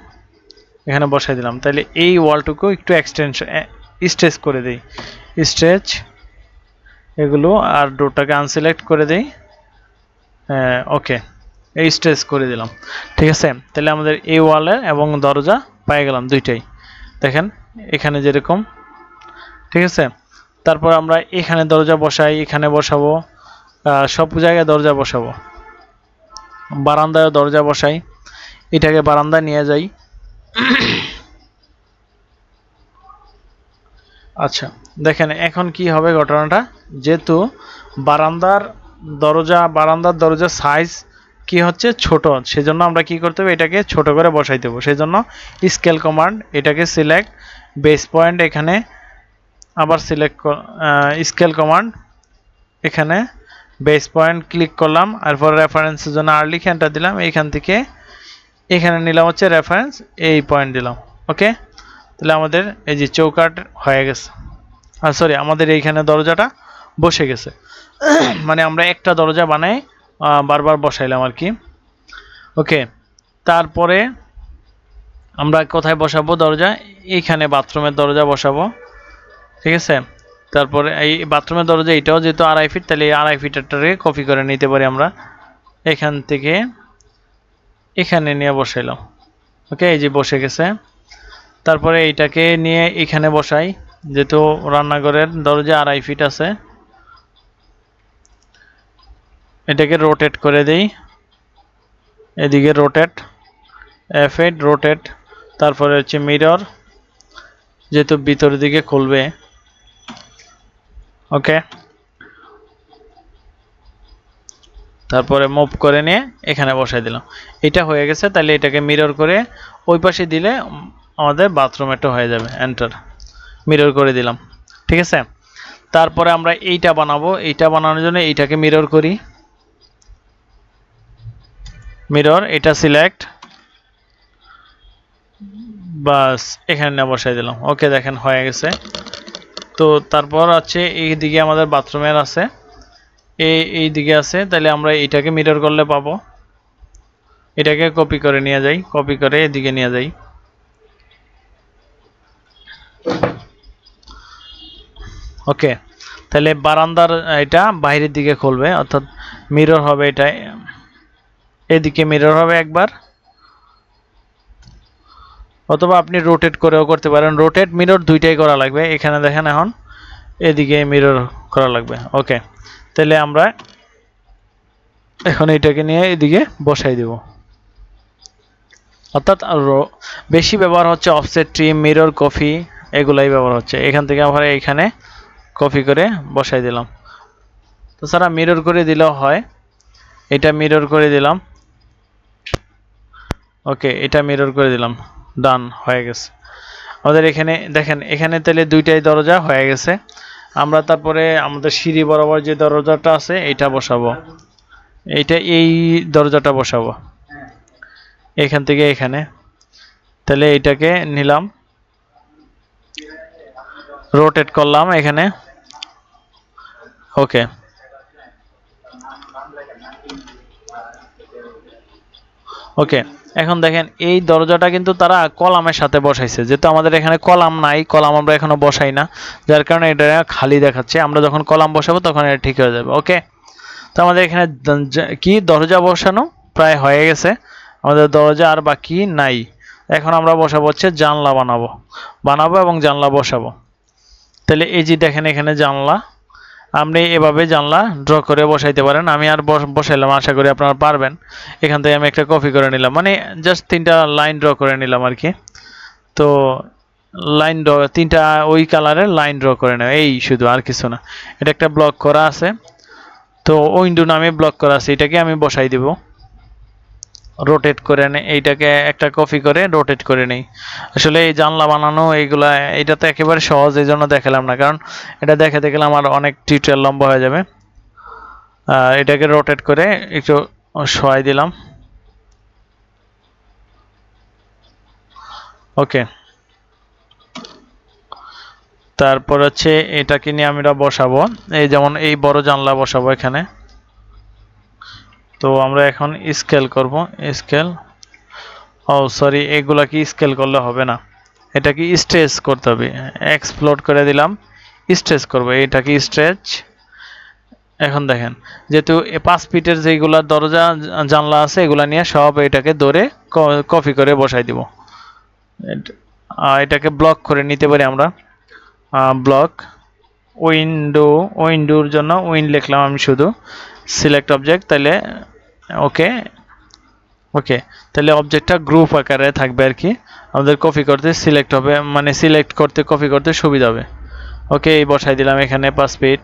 এখানে বসাই দিলাম। তাহলে এই ওয়ালটুকু একটু এক্সটেনশন স্ট্রেচ করে দেই, স্ট্রেচ এগুলো, আর ডোরটাকে আনসিলেক্ট করে দেই, ওকে, এই স্ট্রেচ করে দিলাম, ঠিক আছে। তাহলে আমাদের এই ওয়ালে এবং দরজা পেয়ে গেলাম দুইটাই, দেখেন এখানে যেরকম, ঠিক আছে। তারপর আমরা এখানে দরজা বসাই, এখানে বসাবো, সব জায়গায় দরজা বসাবো, বারান্দায় দরজা বসাই, এটাকে বারান্দায় নিয়ে যাই। আচ্ছা দেখেন এখন কি হবে ঘটনাটা, যেহেতু বারান্দার বারান্দার সাইজ কি হচ্ছে ছোট, সেজন্য আমরা কি করতে হবে, এটাকে ছোট করে বসাই দেবো। সেজন্য স্কেল কমান্ড, এটাকে সিলেক্ট বেস পয়েন্ট, এখানে আবার সিলেক্ট স্কেল কমান্ড, এখানে বেস পয়েন্ট ক্লিক করলাম, এরপর রেফারেন্সের জন্য আর লিখে এন্টার দিলাম, এইখান থেকে এখানে নিলাম হচ্ছে রেফারেন্স, এই পয়েন্ট দিলাম, ওকে। তাহলে আমাদের এই যে চৌকাঠ হয়ে গেছে, সরি আমাদের এইখানে দরজাটা বসে গেছে। মানে আমরা একটা দরজা বানাই বারবার বসাইলাম আর কি, ওকে। তারপরে আমরা কোথায় বসাবো দরজা, এইখানে বাথরুমের দরজা বসাবো, ঠিক আছে। তারপরে এই বাথরুমের দরজা এটাও যেহেতু 2.5 ফিট, তাহলে এই 2.5 ফিটারটাকে কপি করে নিতে পারি আমরা, এখান থেকে এখানে নিয়ে বসাইলাম, ওকে, এই যে বসে গেছে। তারপরে এইটাকে নিয়ে এখানে বসাই, যেহেতু রান্নাঘরের দরজা 2.5 ফিট আছে, এটাকে রোটেট করে দেই, এদিকে রোটেট, F8 রোটেট। তারপরে হচ্ছে মিরর, যেহেতু ভিতর দিকে খুলবে, ওকে। তারপরে মুভ করে নিয়ে এখানে বসাই দিলাম, এটা হয়ে গেছে। তাহলে এটাকে মিরর করে ওই পাশে দিলে আমাদের বাথরুমেরটা হয়ে যাবে, এন্টার, মিরর করে দিলাম, ঠিক আছে। তারপরে আমরা এইটা বানাবো, এইটা বানানোর জন্য এইটাকে মিরর করি, মিরর, এটা সিলেক্ট, বাস এখানে বসাই দিলাম, ওকে। দেখেন হয়ে গেছে। তো তারপর আছে এইদিকে আমাদের বাথরুমের আছে, এই দিকে আছে, তাহলে আমরা এইটাকে মিরর করলে পাবো। এটাকে কপি করে নিয়ে যাই, কপি করে এদিকে নিয়ে যাই, ওকে। তাহলে বারান্দার এটা বাইরের দিকে খুলবে, অর্থাৎ মিরর হবে এটা, এদিকে মিরর হবে একবার, অথবা আপনি রোটেট করেও করতে পারেন। রোটেট মিরর দুইটাই করা লাগবে। এখানে দেখেন এখন এদিকে মিরর করা লাগবে। ওকে, তাহলে আমরা এখন এটাকে নিয়ে এদিকে বসাই দেব। অর্থাৎ বেশি ব্যবহার হচ্ছে অফসেট ট্রিম, মিরর, কপি, এগুলাই ব্যবহার হচ্ছে। এখান থেকে আমরা এইখানে কপি করে বসাই দিলাম। তো স্যার মিরর করে দিলেও হয়, এটা মিরর করে দিলাম। ওকে, এটা মিরর করে দিলাম, ডান হয়ে গেছে আমাদের। এখানে দেখেন, এখানে তাহলে দুইটাই দরজা হয়ে গেছে। আমরা তারপরে আমাদের সিঁড়ি বরাবর যে দরজাটা আছে এটা বসাবো, এইটা এই দরজাটা বসাবো এখান থেকে এখানে। তাহলে এইটাকে নিলাম, রোটেট করলাম এখানে। ওকে, ওকে, এখন দেখেন এই দরজাটা কিন্তু তারা কলামের সাথে বসাইছে, যেহেতু আমাদের এখানে কলাম নাই, কলাম আমরা এখনো বসাই না, যার কারণে এটা খালি দেখাচ্ছে। আমরা যখন কলাম বসাবো তখন এটা ঠিক হয়ে যাবে। ওকে, তো আমাদের এখানে কি দরজা বসানো প্রায় হয়ে গেছে, আমাদের দরজা আর বাকি নাই। এখন আমরা বসাবো হচ্ছে জানলা বানাবো এবং জানলা বসাবো। তাহলে এই যে দেখেন এখানে জানলা, আপনি এভাবে জানলা ড্র করে বসাইতে পারেন। আমি আর বসাইলাম, আশা করি আপনারা পারবেন। এখান থেকে আমি একটা কপি করে নিলাম, মানে জাস্ট 3টা লাইন ড্র করে নিলাম আর কি। তো লাইন ড্র 3টা ওই কালারের লাইন ড্র করে নেব, এই শুধু, আর কিছু না। এটা একটা ব্লক করা আছে, তো উইন্ডো নামে ব্লক করা আছে, এটাকে আমি বসাই দেব। রোটেট করে এইটাকে একটা কপি করে রোটেট করে নেই। আসলে এই জানলা বানানো এইগুলা, এটা তো একেবারে সহজ, এই জন্য দেখালাম না, কারণ এটা দেখাতে গেলে আমার অনেক টিউটোরিয়াল লম্বা হয়ে যাবে। এটাকে রোটেট করে একটু সরাই দিলাম। ওকে, তারপর হচ্ছে এটাকে নিয়ে আমরা বসাবো, এই যেমন এই বড় জানলা বসাবো এখানে। তো আমরা এখন স্কেল করব, স্কেল, ও সরি, এগুলা কি স্কেল করলে হবে না, এটা কি স্ট্রেচ করতে হবে। এক্সপ্লোড করে দিলাম, স্ট্রেচ করব, এটা কি স্ট্রেচ। এখন দেখেন, যেহেতু 5 ফিটের যেগুলা দরজা জানলা আছে এগুলা নিয়ে সব এটাকে ধরে কপি করে বসাই দিব। এটাকে ব্লক করে নিতে পারি আমরা, ব্লক উইন্ডোর জন্য উইন্ড লিখলাম আমি শুধু, সিলেক্ট অবজেক্ট, তাহলে ওকে। ওকে, তাহলে অবজেক্টটা গ্রুপ আকারে থাকবে আর কি, আমাদের কপি করতে সিলেক্ট হবে, মানে সিলেক্ট করতে কপি করতে সুবিধা হবে। ওকে, এই বসাই দিলাম এখানে 5 ফিট।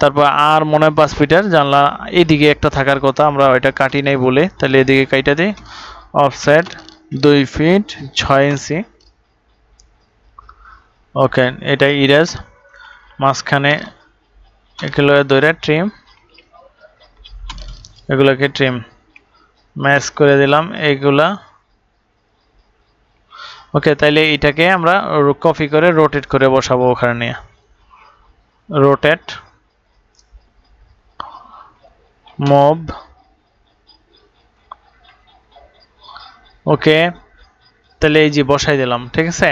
তারপর আর মনে হয় 5 ফিটের জানলা এইদিকে একটা থাকার কথা, আমরা ওইটা কাটি নাই বলে, তাহলে এদিকে কাইটা দিই, অফসেট 2 ফিট 6 ইঞ্চি। ওকে, এটা ইরেজ, মাঝখানে এগুলো ধরে ট্রিম, এগুলোকে ট্রিম ম্যাচ করে দিলাম এইগুলা। ওকে, তাইলে এটাকে আমরা কপি করে রোটেট করে বসাবো ওখানে নিয়ে, রোটেট, মুভ। ওকে, তাহলে এই যে বসাই দিলাম, ঠিক আছে।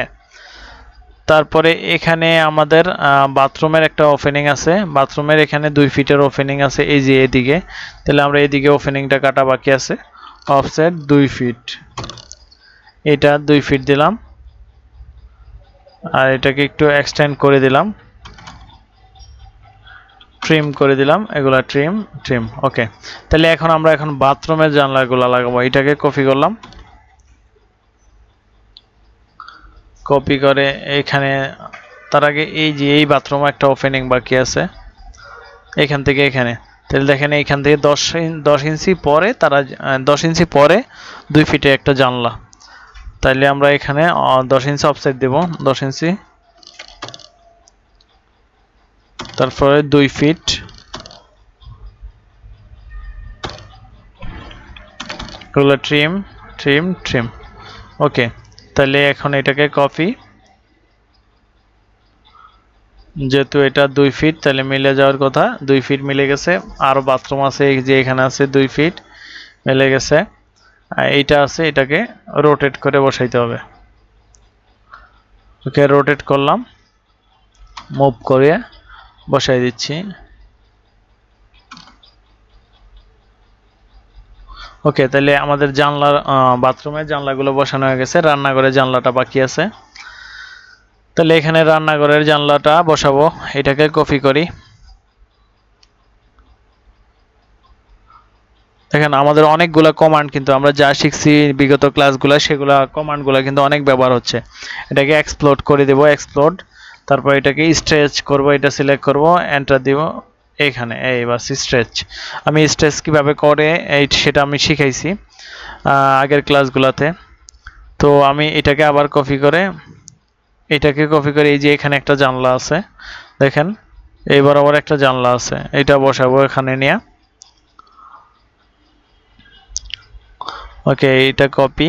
তারপরে এখানে আমাদের বাথরুমের একটা ওপেনিং আছে, বাথরুমের এখানে 2 ফিটের ওপেনিং আছে এই যে এদিকে, তাহলে আমরা এদিকে ওপেনিংটা কাটা বাকি আছে। অফসেট 2 ফিট, এটা 2 ফিট দিলাম, আর এটাকে একটু এক্সটেন্ড করে দিলাম, ট্রিম করে দিলাম, এগুলা ট্রিম। ওকে, তাহলে এখন আমরা বাথরুমের জানলাগুলো লাগাবো, এটাকে কপি করলাম, কপি করে এখানে। তার আগে এই যে এই বাথরুমে একটা ওপেনিং বাকি আছে এখান থেকে এখানে, তাহলে দেখেন এইখান থেকে 10 ইঞ্চি পরে তারা 10 ইঞ্চি পরে 2 ফিটে একটা জানলা, তাইলে আমরা এখানে 10 ইঞ্চি অফসেট দেব, 10 ইঞ্চি, তারপরে 2 ফিট, এগুলো ট্রিম। ওকে, তাহলে এখন এটাকে কপি, যেহেতু এটা 2 ফিট তাহলে মিলে যাওয়ার কথা, 2 ফিট মিলে গেছে। আরো বাথরুম আছে এই যে এখানে আছে 2 ফিট মিলে গেছে, এইটা আছে, এটাকে রোটেট করে বসাইতে হবে। ওকে, রোটেট করলাম, মুভ করে বসাই দিচ্ছি। ওকে, তাহলে আমাদের জানলার বাথরুমের জানলাগুলো বসানো হয়ে গেছে, রান্নাঘরের জানলাটা বাকি আছে। তাহলে এখানে রান্নাঘরের জানলাটা বসাবো, এটাকে কপি করি। দেখেন আমাদের অনেকগুলা কমান্ড, কিন্তু আমরা যা শিখছি বিগত ক্লাসগুলো সেগুলা কমান্ডগুলো কিন্তু অনেক ব্যবহার হচ্ছে। এটাকে এক্সপ্লোড করে দেব, এক্সপ্লোড, তারপর এটাকে স্ট্রেচ করব, এটা সিলেক্ট করব, এন্টার দিব। এখানে এই বাস স্ট্রেচ, আমি স্ট্রেচ কিভাবে করে সেটা আমি শিখাইছি আগের ক্লাসগুলোতে। তো আমি এটাকে আবার কপি করে, এটাকে কপি করে এই যে এখানে একটা জানলা আছে দেখেন, এই বরাবর একটা জানলা আছে, এটা বসাবো এখানে নিয়ে। ওকে, এটা কপি,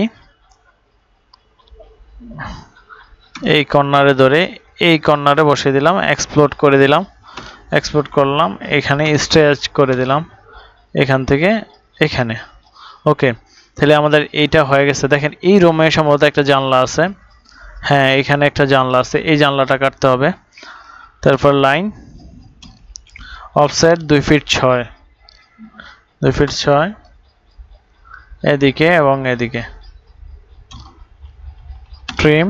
এই কর্নারে ধরে এই কর্নারে বসিয়ে দিলাম, এক্সপ্লোড করে দিলাম, এক্সপ্লোড করলাম, এখানে স্ট্রেচ করে দিলাম এখান থেকে এখানে। ওকে, তাহলে আমাদের এইটা হয়ে গেছে। দেখেন এই রুমে সম্ভবত একটা জানলা আছে, হ্যাঁ এখানে একটা জানলা আছে, এই জানলাটা কাটতে হবে। তারপর লাইন অফসেট 2 ফিট 6, 2 ফিট 6 এদিকে এবং এদিকে, ট্রিম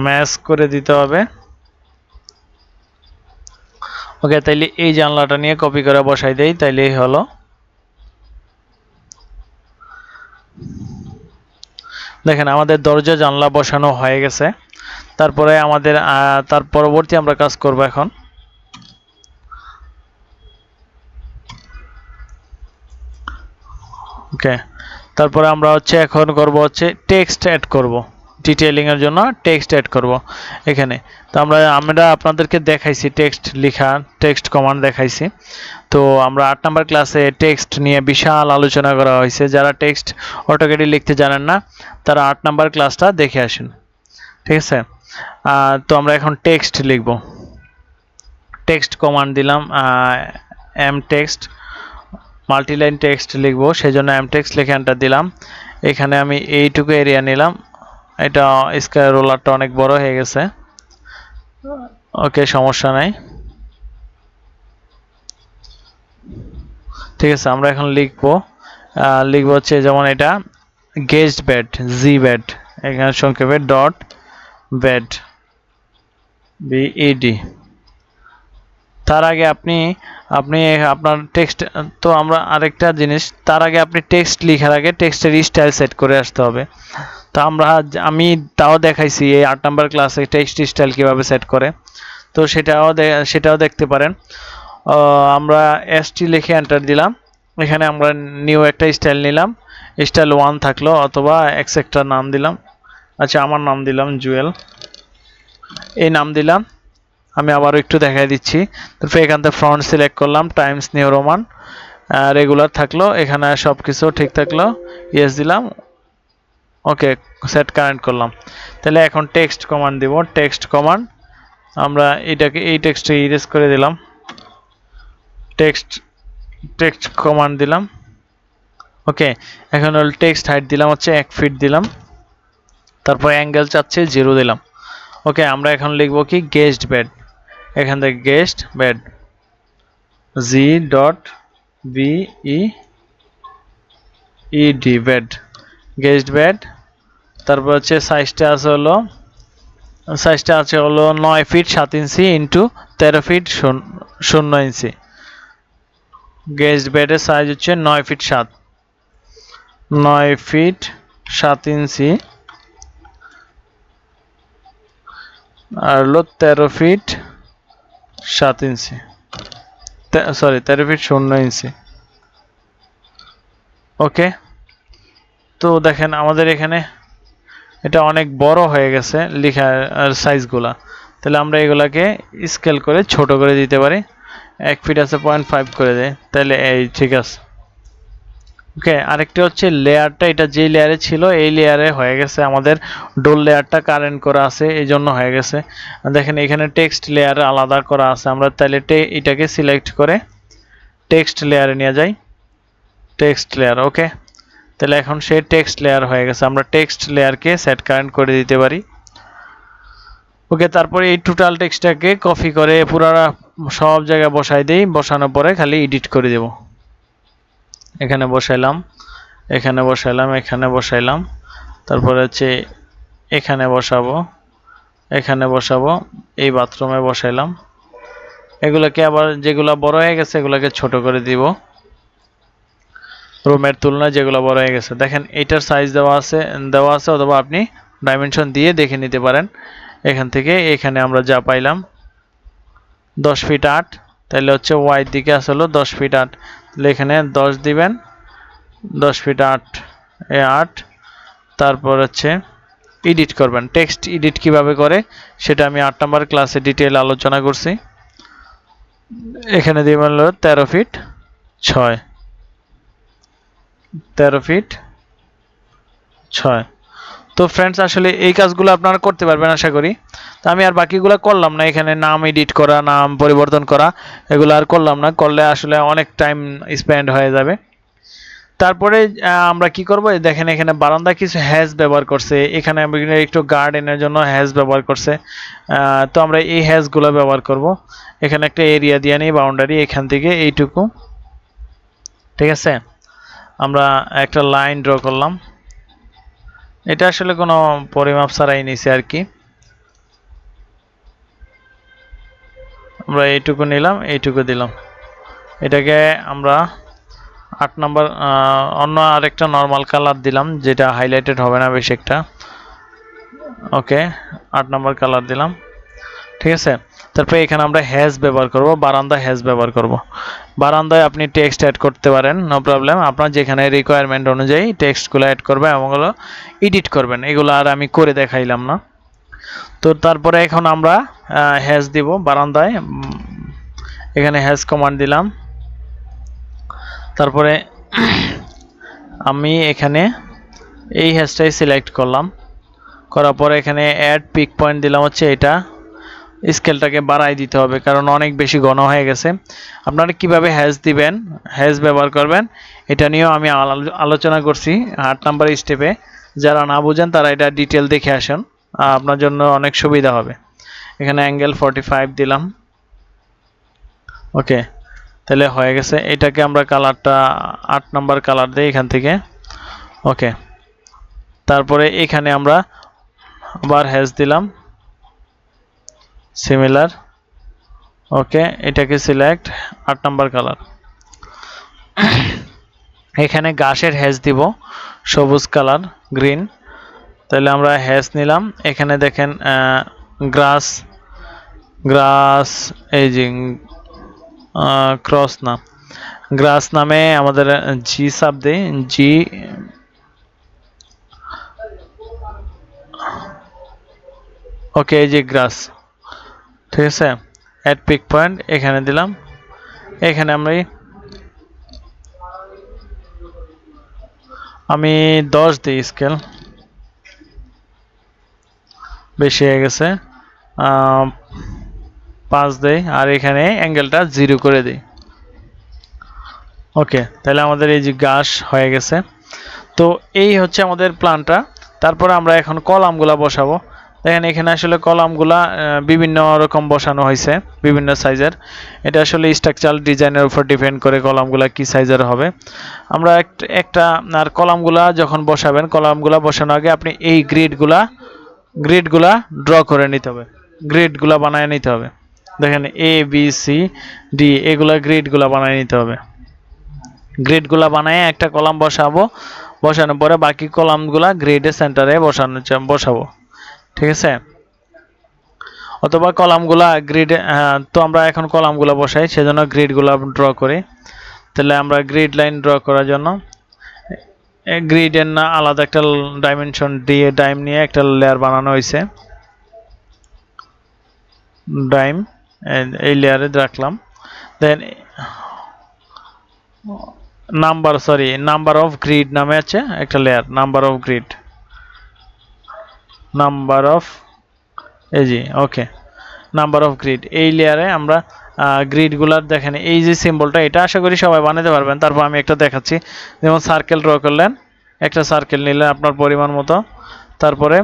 ম্যাচ করে দিতে হবে। ওকে, তাইলে এই জানলাটা নিয়ে কপি করে বসাই দেই, তাইলেই হলো। দেখেন আমাদের দরজা জানলা বসানো হয়ে গেছে। তারপরে আমাদের তার পরবর্তী আমরা কাজ করব এখন। ওকে, তারপরে আমরা এখন করব টেক্সট অ্যাড করব, ডিটেইলিং এর জন্য টেক্সট অ্যাড করব এখানে। তো আমরা আপনাদেরকে দেখাইছি টেক্সট লেখা, টেক্সট কমান্ড দেখাইছি। তো আমরা 8 নাম্বার ক্লাসে টেক্সট নিয়ে বিশাল আলোচনা করা হয়েছে। যারা টেক্সট অটোক্যাডে লিখতে জানেন না তারা 8 নাম্বার ক্লাসটা দেখে আসেন, ঠিক আছে। তো আমরা এখন টেক্সট লিখব, টেক্সট কমান্ড দিলাম, এম টেক্সট, মাল্টিলাইন টেক্সট লিখবো, সেজন্য এম টেক্সট লিখে এন্টার দিলাম। এখানে আমি এইটুকু এরিয়া নিলাম, এটা স্কয়ার রোলারটা অনেক বড় হয়ে গেছে। ওকে, সমস্যা নাই, ঠিক আছে। আমরা এখন লিখবো যেমন এটা গেস্ট বেড, জি বেড, এখানে সংক্ষেপে ডট বেড, বিইডি। তার আগে আপনি আপনার টেক্সট, তো আমরা আরেকটা জিনিস, তার আগে আপনি টেক্সট লেখার আগে টেক্সটের স্টাইল সেট করে আসতে হবে। তো আমি তাও দেখাইছি এই 8 নাম্বার ক্লাসে টেক্সট স্টাইল কিভাবে সেট করে, তো সেটাও দেখতে পারেন। আমরা এসটি লিখে এন্টার দিলাম, এখানে আমরা নিউ একটা স্টাইল নিলাম, স্টাইল 1 থাকলো, অথবা এক্স একটা নাম দিলাম। আচ্ছা, আমার নাম দিলাম জুয়েল, এই নাম দিলাম। আমি আবারও একটু দেখাই দিচ্ছি। তারপর এখান থেকে ফ্রন্ট সিলেক্ট করলাম, টাইমস নিউ রোমান, রেগুলার থাকলো, এখানে সব কিছু ঠিক থাকলো, ইয়েস দিলাম। ওকে, সেট কারেন্ট করলাম। তাহলে এখন টেক্সট কমান্ড দিব, টেক্সট কমান্ড, আমরা এটাকে এই টেক্সটে ইরেজ করে দিলাম, টেক্সট কমান্ড দিলাম। ওকে, এখন হল টেক্সট হাইট দিলাম 1 ফিট দিলাম, তারপর অ্যাঙ্গেল চাচ্ছে 0 দিলাম। ওকে, আমরা এখন লিখব কি গেস্ট বেড, এখান থেকে guest bed, G dot BED bed, guest bed. তারপর সাইজটা আছে হলো 9 ফিট 7 ইঞ্চি ইন্টু 13 ফিট 0 ইঞ্চি। গেস্ট বেডের সাইজ 9 ফিট 7, 9 ফিট 7 ইঞ্চি, আর হলো 13 ফিট 7 ইঞ্চি, সরি 13 ফিট 0 ইঞ্চি। ওকে, তো দেখেন আমাদের এখানে এটা অনেক বড় হয়ে গেছে লেখার সাইজগুলা, তাহলে আমরা এগুলাকে স্কেল করে ছোট করে দিতে পারি। 1 ফিট আছে 0.5 করে দেয়, তাহলে এই ঠিক আছে। ওকে, আরেকটা লেয়ারটা, এটা যেই লেয়ারে ছিল এই লেয়ারে হয়ে গেছে, আমাদের ডোল লেয়ারটা কারেন্ট করা আছে এই জন্য হয়ে গেছে। দেখেন এখানে টেক্সট লেয়ার আলাদা করা আছে, আমরা তাহলে এটাকে সিলেক্ট করে টেক্সট লেয়ারে নিয়ে যাই, টেক্সট লেয়ার। ওকে, তাহলে এখন সেই টেক্সট লেয়ার হয়ে গেছে, আমরা টেক্সট লেয়ারকে সেট কারেন্ট করে দিতে পারি। ওকে, তারপরে এই টোটাল টেক্সটটাকে কপি করে পুরা সব জায়গায় বসাই দেই। বসানোর পরে খালি এডিট করে দেব। এখানে বসাইলাম, এখানে বসাইলাম, এখানে বসাইলাম, তারপরে হচ্ছে এখানে বসাবো, এখানে বসাবো, এই বাথরুমে বসাইলাম। এগুলোকে আবার যেগুলো বড় হয়ে গেছে এগুলোকে ছোট করে দিব, রুমের তুলনায় যেগুলো বড় হয়ে গেছে। দেখেন এইটার সাইজ দেওয়া আছে, অথবা আপনি ডাইমেনশন দিয়ে দেখে নিতে পারেন। এখান থেকে এখানে আমরা যা পাইলাম 10 ফিট 8, তাহলে হচ্ছে ওয়াই দিকে আসলে 10 ফিট 8, তাহলে এখানে 10 দিবেন, 10 ফিট 8 8। তারপর হচ্ছে এডিট করবেন। টেক্সট এডিট কিভাবে করে সেটা আমি 8 নম্বর ক্লাসে ডিটেইল আলোচনা করছি। এখানে দিবেন হলো 13 ফিট 6, 13 ফিট 6। তো ফ্রেন্ডস, আসলে এই কাজগুলো আপনারা করতে পারবেন আশা করি। তো আমি আর বাকিগুলো করলাম না, এখানে নাম এডিট করা, নাম পরিবর্তন করা, এগুলো আর করলাম না, করলে আসলে অনেক টাইম স্পেন্ড হয়ে যাবে। তারপরে আমরা কি করব, দেখেন এখানে বারান্দা কিছু হ্যাজ ব্যবহার করছে, এখানে একটু গার্ডেনের জন্য হ্যাজ ব্যবহার করছে। তো আমরা এই হ্যাজগুলো ব্যবহার করব। এখানে একটা এরিয়া দিয়ে নিই, বাউন্ডারি, এখান থেকে এইটুকু, ঠিক আছে। আমরা একটা লাইন ড্র করলাম, এটা আসলে কোনো পরিমাপ ছাড়াই নিছে আর কি। আমরা এইটুকু নিলাম, এইটুকু দিলাম। এটাকে আমরা 8 নম্বর অন্য আরেকটা নর্মাল কালার দিলাম, যেটা হাইলাইটেড হবে না বেশি একটা। ওকে, 8 নম্বর কালার দিলাম, ঠিক আছে। তারপরে এখানে আমরা হ্যাজ ব্যবহার করব, বারান্দা হ্যাজ ব্যবহার করব। বারান্দায় আপনি টেক্সট অ্যাড করতে পারেন, নো প্রবলেম। আপনার যেখানে রিকোয়ারমেন্ট অনুযায়ী টেক্সটগুলো অ্যাড করবেন এবং এগুলো এডিট করবেন। এগুলো আর আমি করে দেখাইলাম না। তো তারপরে এখন আমরা হ্যাজ দিব বারান্দায়। এখানে হ্যাজ কমান্ড দিলাম। তারপরে আমি এখানে এই হ্যাশটাই সিলেক্ট করলাম, করার পরে এখানে অ্যাড পিক পয়েন্ট দিলাম হচ্ছে এটা। স্কেলটাকে বাড়াই দিতে হবে কারণ অনেক বেশি ঘন হয়ে গেছে। আপনারা কিভাবে হ্যাশ দিবেন, হ্যাশ ব্যবহার করবেন, এটা নিয়েও আমি আলোচনা করছি 8 নম্বর স্টেপে। যারা না বুঝেন তারা এটা ডিটেল দেখে আসেন, আপনার জন্য অনেক সুবিধা হবে। এখানে অ্যাঙ্গেল 45 দিলাম। ওকে, তাহলে হয়ে গেছে। এটাকে আমরা কালারটা 8 নম্বর কালার দিই এখান থেকে। ওকে, তারপরে এখানে আমরা আবার হ্যাশ দিলাম সিমিলার। ওকে, এটাকে সিলেক্ট 8 নম্বর কালার। এখানে ঘাসের হ্যাশ দিব সবুজ কালার, গ্রিন। তাহলে আমরা হ্যাশ নিলাম। এখানে দেখেন গ্রাস, গ্রাস, এই যে ক্রস না, গ্রাস নামে আমাদের জি সাব দেই, জি। ওকে, এই যে গ্রাস, ঠিক আছে। অ্যাড পিক পয়েন্ট এখানে দিলাম। এখানে আমি 10 দিই, স্কেল বেশি হয়ে গেছে, 5 দেই, আর এখানে অ্যাঙ্গেলটা 0 করে দিই। ওকে, তাহলে আমাদের এই যে ঘাস হয়ে গেছে। তো এই হচ্ছে আমাদের প্ল্যানটা। তারপরে আমরা এখন কলামগুলা বসাবো। দেখেন এখানে আসলে কলামগুলা বিভিন্ন রকম বসানো হয়েছে, বিভিন্ন সাইজের। এটা আসলে স্ট্রাকচারাল ডিজাইনের উপর ডিপেন্ড করে কলামগুলা কি সাইজের হবে। আমরা একটা আর কলামগুলা যখন বসাবেন, কলামগুলা বসানোর আগে আপনি এই গ্রিডগুলা ড্র করে নিতে হবে, গ্রিডগুলা বানায় নিতে হবে। দেখেন এ বি সি ডি, এগুলা গ্রিডগুলা বানায় নিতে হবে। গ্রিডগুলা বানায় একটা কলাম বসাবো, বসানোর পরে বাকি কলামগুলা গ্রিডের সেন্টারে বসাবো, ঠিক আছে। অথবা কলামগুলা গ্রিডে, তো আমরা এখন কলামগুলা বসাই, সেজন্য গ্রিডগুলা ড্র করি। তাহলে আমরা গ্রিড লাইন ড্র করার জন্য গ্রিডের না আলাদা একটা ডাইমেনশন দিয়ে ডাইম নিয়ে একটা লেয়ার বানানো হয়েছে, ডাইম এই লেয়ারে রাখলাম। দেন নাম্বার অফ গ্রিড নামে আছে একটা layer, number of grid, number of, এই জি, ওকে, নাম্বার অফ গ্রিড। এই লেয়ারে আমরা গ্রিডগুলার দেখেন এই যে সিম্বলটা, এটা আশা করি সবাই বানাতে পারবেন। তারপর আমি একটা দেখাচ্ছি, যেমন সার্কেল ড্র করলেন, একটা সার্কেল নিলেন আপনার পরিমাণ মতো। তারপরে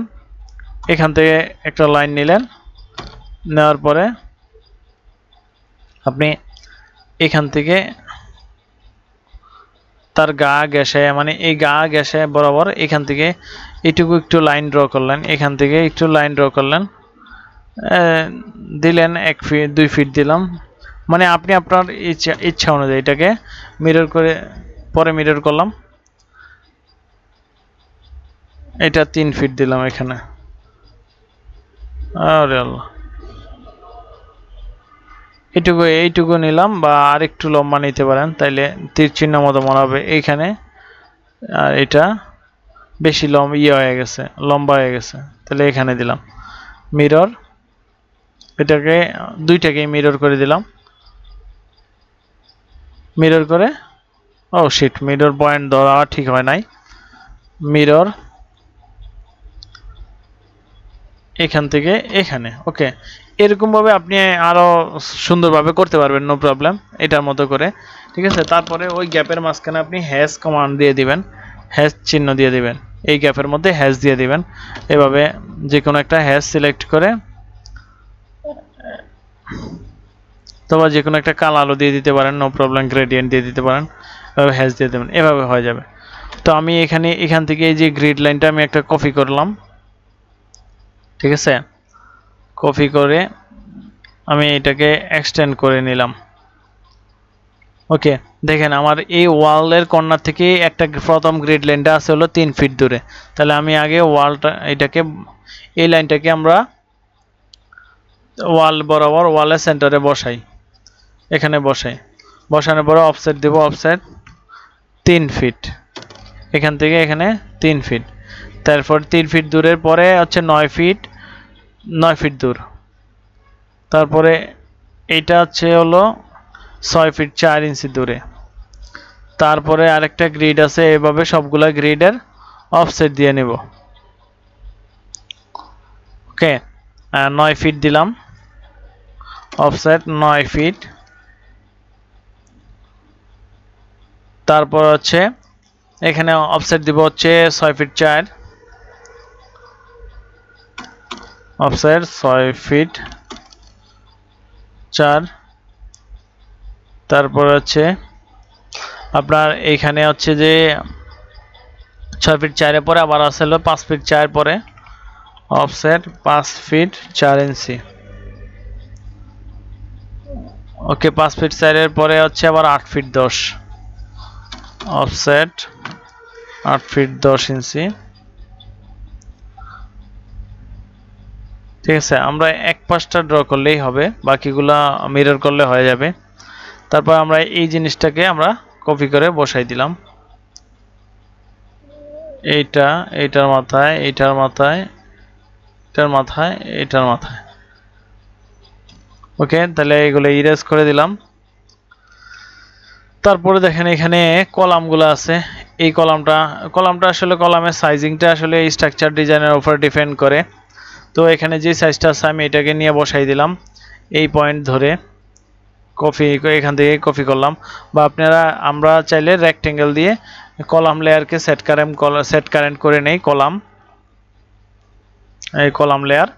এখান থেকে একটা লাইন নিলেন, নেওয়ার পরে আপনি এখান থেকে তার গা ঘেঁষে মানে এই গা ঘেঁষে বরাবর এখান থেকে এইটুকু একটু লাইন ড্র করলেন, এখান থেকে একটু লাইন ড্র করলেন, দিলেন 1 ফিট 2 ফিট দিলাম, মানে আপনি আপনার ইচ্ছা অনুযায়ী এটাকে মিরর করে পরে মিরর করলাম। এটা 3 ফিট দিলাম এখানে। আরে আল্লাহ, এইটুকু নিলাম বা আরেকটু লম্বা নিতে পারেন, তাইলে তীর চিহ্ন মতো মনে হবে এইখানে। আর এটা বেশি লম্বা হয়ে গেছে, তাহলে এখানে দিলাম মিরর। এটাকে দুইটাকে মিরর করে দিলাম, মিরর করে ও শিট, মিরর পয়েন্ট ধরা ঠিক হয় নাই। মিরর এখান থেকে এখানে। ওকে, এরকম ভাবে আপনি আরো সুন্দরভাবে করতে পারবেন, নো প্রবলেম, এটার মতো করে। ঠিক আছে, তারপরে ওই গ্যাপের মাঝখানে আপনি হ্যাশ কমান্ড দিয়ে দিবেন, হ্যাশ চিহ্ন দিয়ে দিবেন, এই গ্যাপের মধ্যে হ্যাশ দিয়ে দিবেন। এভাবে যে কোনো একটা হ্যাশ সিলেক্ট করে তোমার যে কোনো একটা কালো দিয়ে দিতে পারেন, নো প্রবলেম, গ্রেডিয়েন্ট দিয়ে দিতে পারেন, এভাবে হ্যাশ দিয়ে দেবেন, এভাবে হয়ে যাবে। তো আমি এখান থেকে এই যে গ্রিড লাইনটা আমি একটা কপি করলাম, ঠিক আছে, কপি করে আমি এটাকে এক্সটেন্ড করে নিলাম। ওকে, দেখেন আমার এই ওয়ালের কর্নার থেকে একটা প্রথম গ্রিড লাইনটা আছে হলো 3 ফিট দূরে। তাহলে আমি আগে এই লাইনটাকে আমরা ওয়াল বরাবর ওয়ালের সেন্টারে বসাই, এখানে বসানোর পরে অফসেট দেব, অফসেট 3 ফিট, এখান থেকে এখানে 3 ফিট। তারপর 3 ফিট দূরের পরে হচ্ছে 9 ফিট দূর। তারপরে এইটা হচ্ছে হলো 6 ফিট 4 ইঞ্চি দূরে। তারপরে আরেকটা গ্রিড আছে, এভাবে সবগুলা গ্রিডের অফসেট দিয়ে নেব। ওকে, 9 ফিট দিলাম, অফসেট 9 ফিট। তারপর হচ্ছে এখানে অফসেট দিব হচ্ছে 6 ফিট 4, অফসেট 6 ফিট 4। তারপর হচ্ছে আপনার এইখানে হচ্ছে যে 6 ফিট 4 পরে আবার আছে হলো 5 ফিট 4 পরে অফসেট 5 ফিট 4 ইঞ্চি। ওকে, 5 ফিট 4 এর পরে হচ্ছে আবার 8 ফিট 10, অফসেট 8 ফিট 10 ইঞ্চি। ঠিক আছে, আমরা এক পাশটা ড্র করলেই হবে, বাকিগুলা মিরর করলে হয়ে যাবে। তারপর আমরা এই জিনিসটাকে আমরা কপি করে বসাই দিলাম, এইটার মাথায়, এইটার মাথায়, এটার মাথায়, এটার মাথায়। ওকে, তাহলে এগুলো ইরেজ করে দিলাম। তারপরে দেখেন এখানে কলামগুলো আছে, এই কলামটা আসলে কলামের সাইজিংটা আসলে স্ট্রাকচার ডিজাইনের উপর ডিপেন্ড করে। তো এখানে যে সাইজটা আছে আমি এটাকে নিয়ে বসাই দিলাম, এই পয়েন্ট ধরে এখান থেকে কপি করলাম। বা আমরা চাইলে রেক্টেঙ্গেল দিয়ে কলাম লেয়ারকে সেট কারেন্ট করে নেই, এই কলাম লেয়ার।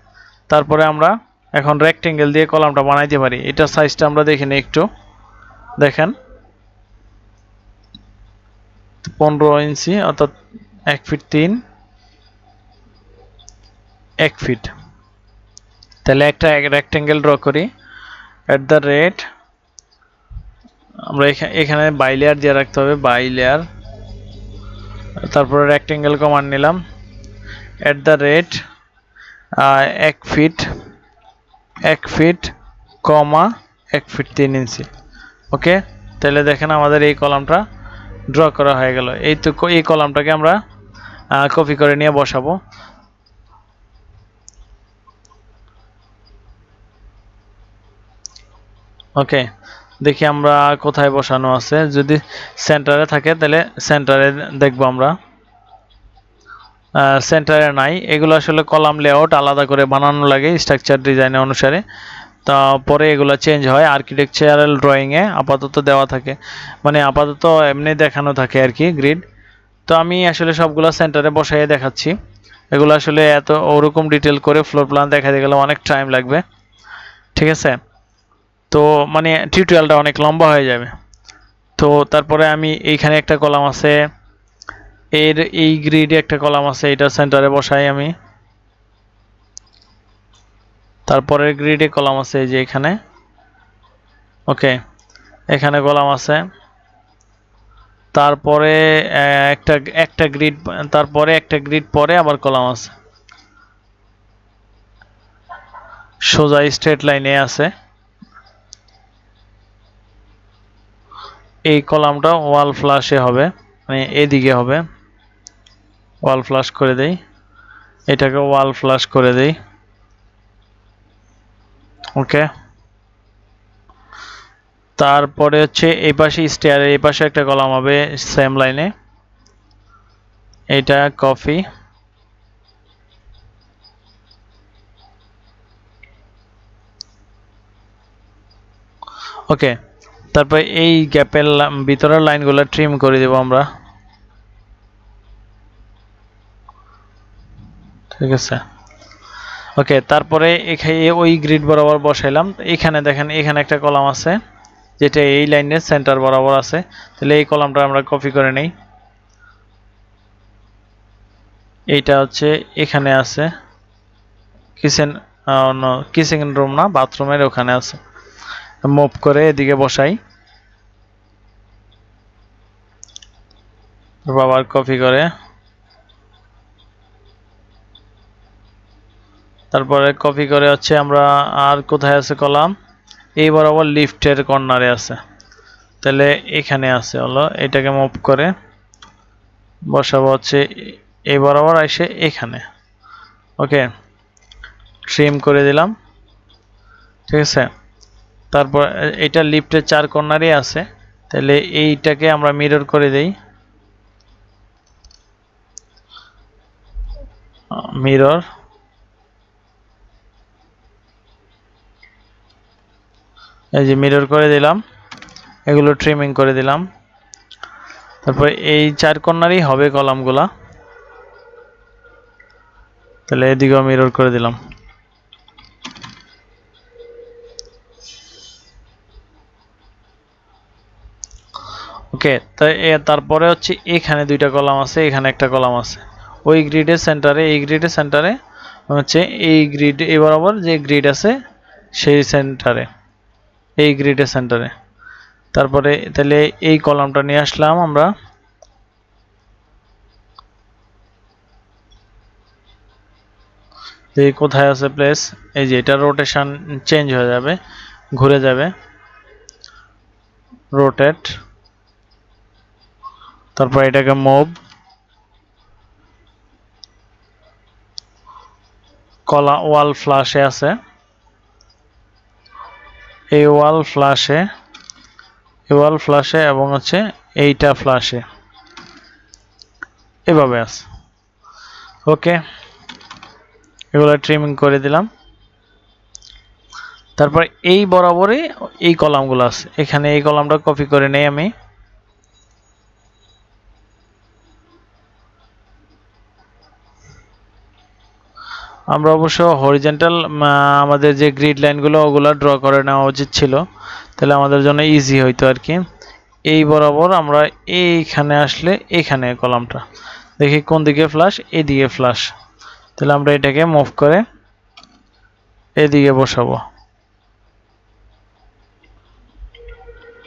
তারপরে আমরা এখন রেক্টেঙ্গেল দিয়ে কলামটা বানাইতে পারি। এটার সাইজটা আমরা দেখে নিই একটু, দেখেন 15 ইঞ্চি, অর্থাৎ 1 ফিট 3, 1 ফিট। তাহলে একটা রেক্টেঙ্গেল ড্র করি, আমরা এখানে বাই লেয়ার দিয়ে রাখতে হবে, বাই লেয়ার। তারপরে রেক্টেঙ্গেল কমান্ড নিলাম, @ 1 ফিট 1 ফিট, 1 ফিট 3 ইঞ্চি। ওকে, তাহলে দেখেন আমাদের এই কলামটা ড্র করা হয়ে গেল। এই কলামটাকে আমরা কপি করে নিয়ে বসাবো। ওকে, দেখি আমরা কোথায় বসানো আছে। যদি সেন্টারে থাকে তাহলে সেন্টারে দেখবো আমরা, সেন্টারে নাই। এগুলো আসলে কলাম লেআউট আলাদা করে বানানো লাগে স্ট্রাকচার ডিজাইনের অনুসারে, তারপরে এগুলো চেঞ্জ হয় আর্কিটেকচারাল ড্রয়িংয়ে। আপাতত দেওয়া থাকে, মানে আপাতত এমনি দেখানো থাকে আর কি গ্রিড। তো আমি আসলে সবগুলো সেন্টারে বসাইয়ে দেখাচ্ছি। এগুলো আসলে ওরকম ডিটেল করে ফ্লোর প্ল্যান দেখাতে গেলে অনেক টাইম লাগবে। ঠিক আছে। তো মানে টিউটোরিয়ালটা অনেক লম্বা হয়ে যাবে। তো তারপরে আমি এইখানে একটা কলাম আছে, এর এই গ্রিডে একটা কলাম আছে, এটা সেন্টারে বসাই আমি। তারপরের গ্রিডে কলাম আছে এই যে এখানে, ওকে, এখানে কলাম আছে। তারপরে একটা একটা গ্রিড, তারপরে একটা গ্রিড পরে আবার কলাম আছে, সোজা স্ট্রেট লাইনে আছে। এই কলামটা ওয়াল ফ্লাশে হবে, মানে এদিকে হবে। ওয়াল ফ্লাশ করে দেই, এটাকে ওয়াল ফ্লাশ করে দেই, ওকে। তারপরে হচ্ছে এই পাশে স্টেয়ারের এই পাশে একটা কলাম হবে সেম লাইনে, এটা কপি, ওকে। তারপর এই গ্যাপের ভিতরের লাইনগুলো ট্রিম করে দেব আমরা, ঠিক আছে, ওকে। তারপরে এখানে ওই গ্রিড বরাবর বসাইলাম। এখানে দেখেন এখানে একটা কলাম আছে যেটা এই লাইনের সেন্টার বরাবর আছে, তাহলে এই কলামটা আমরা কপি করে নেই। এইটা হচ্ছে এখানে আছে, কিচেন, কিচেন রুম না, বাথরুমের ওখানে আছে। মুভ করে এদিকে বসাই, আবার কপি করে, তারপরে কপি করে হচ্ছে আমরা আর কোথায় আছে কলাম, এই বরাবর লিফটের কর্নারে আছে, তাহলে এখানে আছে হলো, এটাকে মুভ করে বসাবো হচ্ছে এই বরাবর এসে এখানে, ওকে, ট্রিম করে দিলাম, ঠিক আছে। তারপর এটা লিফটের 4 কর্নারই আছে, তাহলে এইটাকে আমরা মিরর করে দেই, মিরর, এই যে মিরর করে দিলাম, এগুলো ট্রিমিং করে দিলাম। তারপর এই 4 কর্নারই হবে কলামগুলা, তাহলে এদিকেও মিরর করে দিলাম, ওকে। তারপরে হচ্ছে এখানে 2টা কলাম আছে, এখানে একটা কলাম আছে, ওই গ্রিডের সেন্টারে, এই গ্রিডের সেন্টারে হচ্ছে এই গ্রিড, এই বরাবর যে গ্রিড আছে সেই সেন্টারে, এই গ্রিডের সেন্টারে। তারপরে তাহলে এই কলামটা নিয়ে আসলাম আমরা, এই কোথায় আছে প্লেস, এই যে এটা রোটেশন চেঞ্জ হয়ে যাবে, ঘুরে যাবে, রোটেট, তারপর এটাকে মুভ, কলা ওয়াল ফ্লাশে আছে, এই ওয়াল ফ্লাশে, এই ওয়াল ফ্লাশে এবং হচ্ছে এইটা ফ্লাশে, এভাবে আছে, ওকে। এগুলো ট্রিমিং করে দিলাম। তারপর এই বরাবরই এই কলামগুলো আছে, এখানে এই কলামটা কপি করে নেই আমি, আমরা অবশ্য হরিজন্টাল আমাদের যে গ্রিড লাইনগুলো ওগুলো ড্র করে নেওয়া উচিত ছিল, তাহলে আমাদের জন্য ইজি হইতো আর কি। এই বরাবর আমরা এইখানে আসলে এখানে কলামটা দেখি কোন দিকে ফ্লাশ, এদিকে ফ্লাশ, তাহলে আমরা এটাকে মুভ করে এদিকে বসাবো,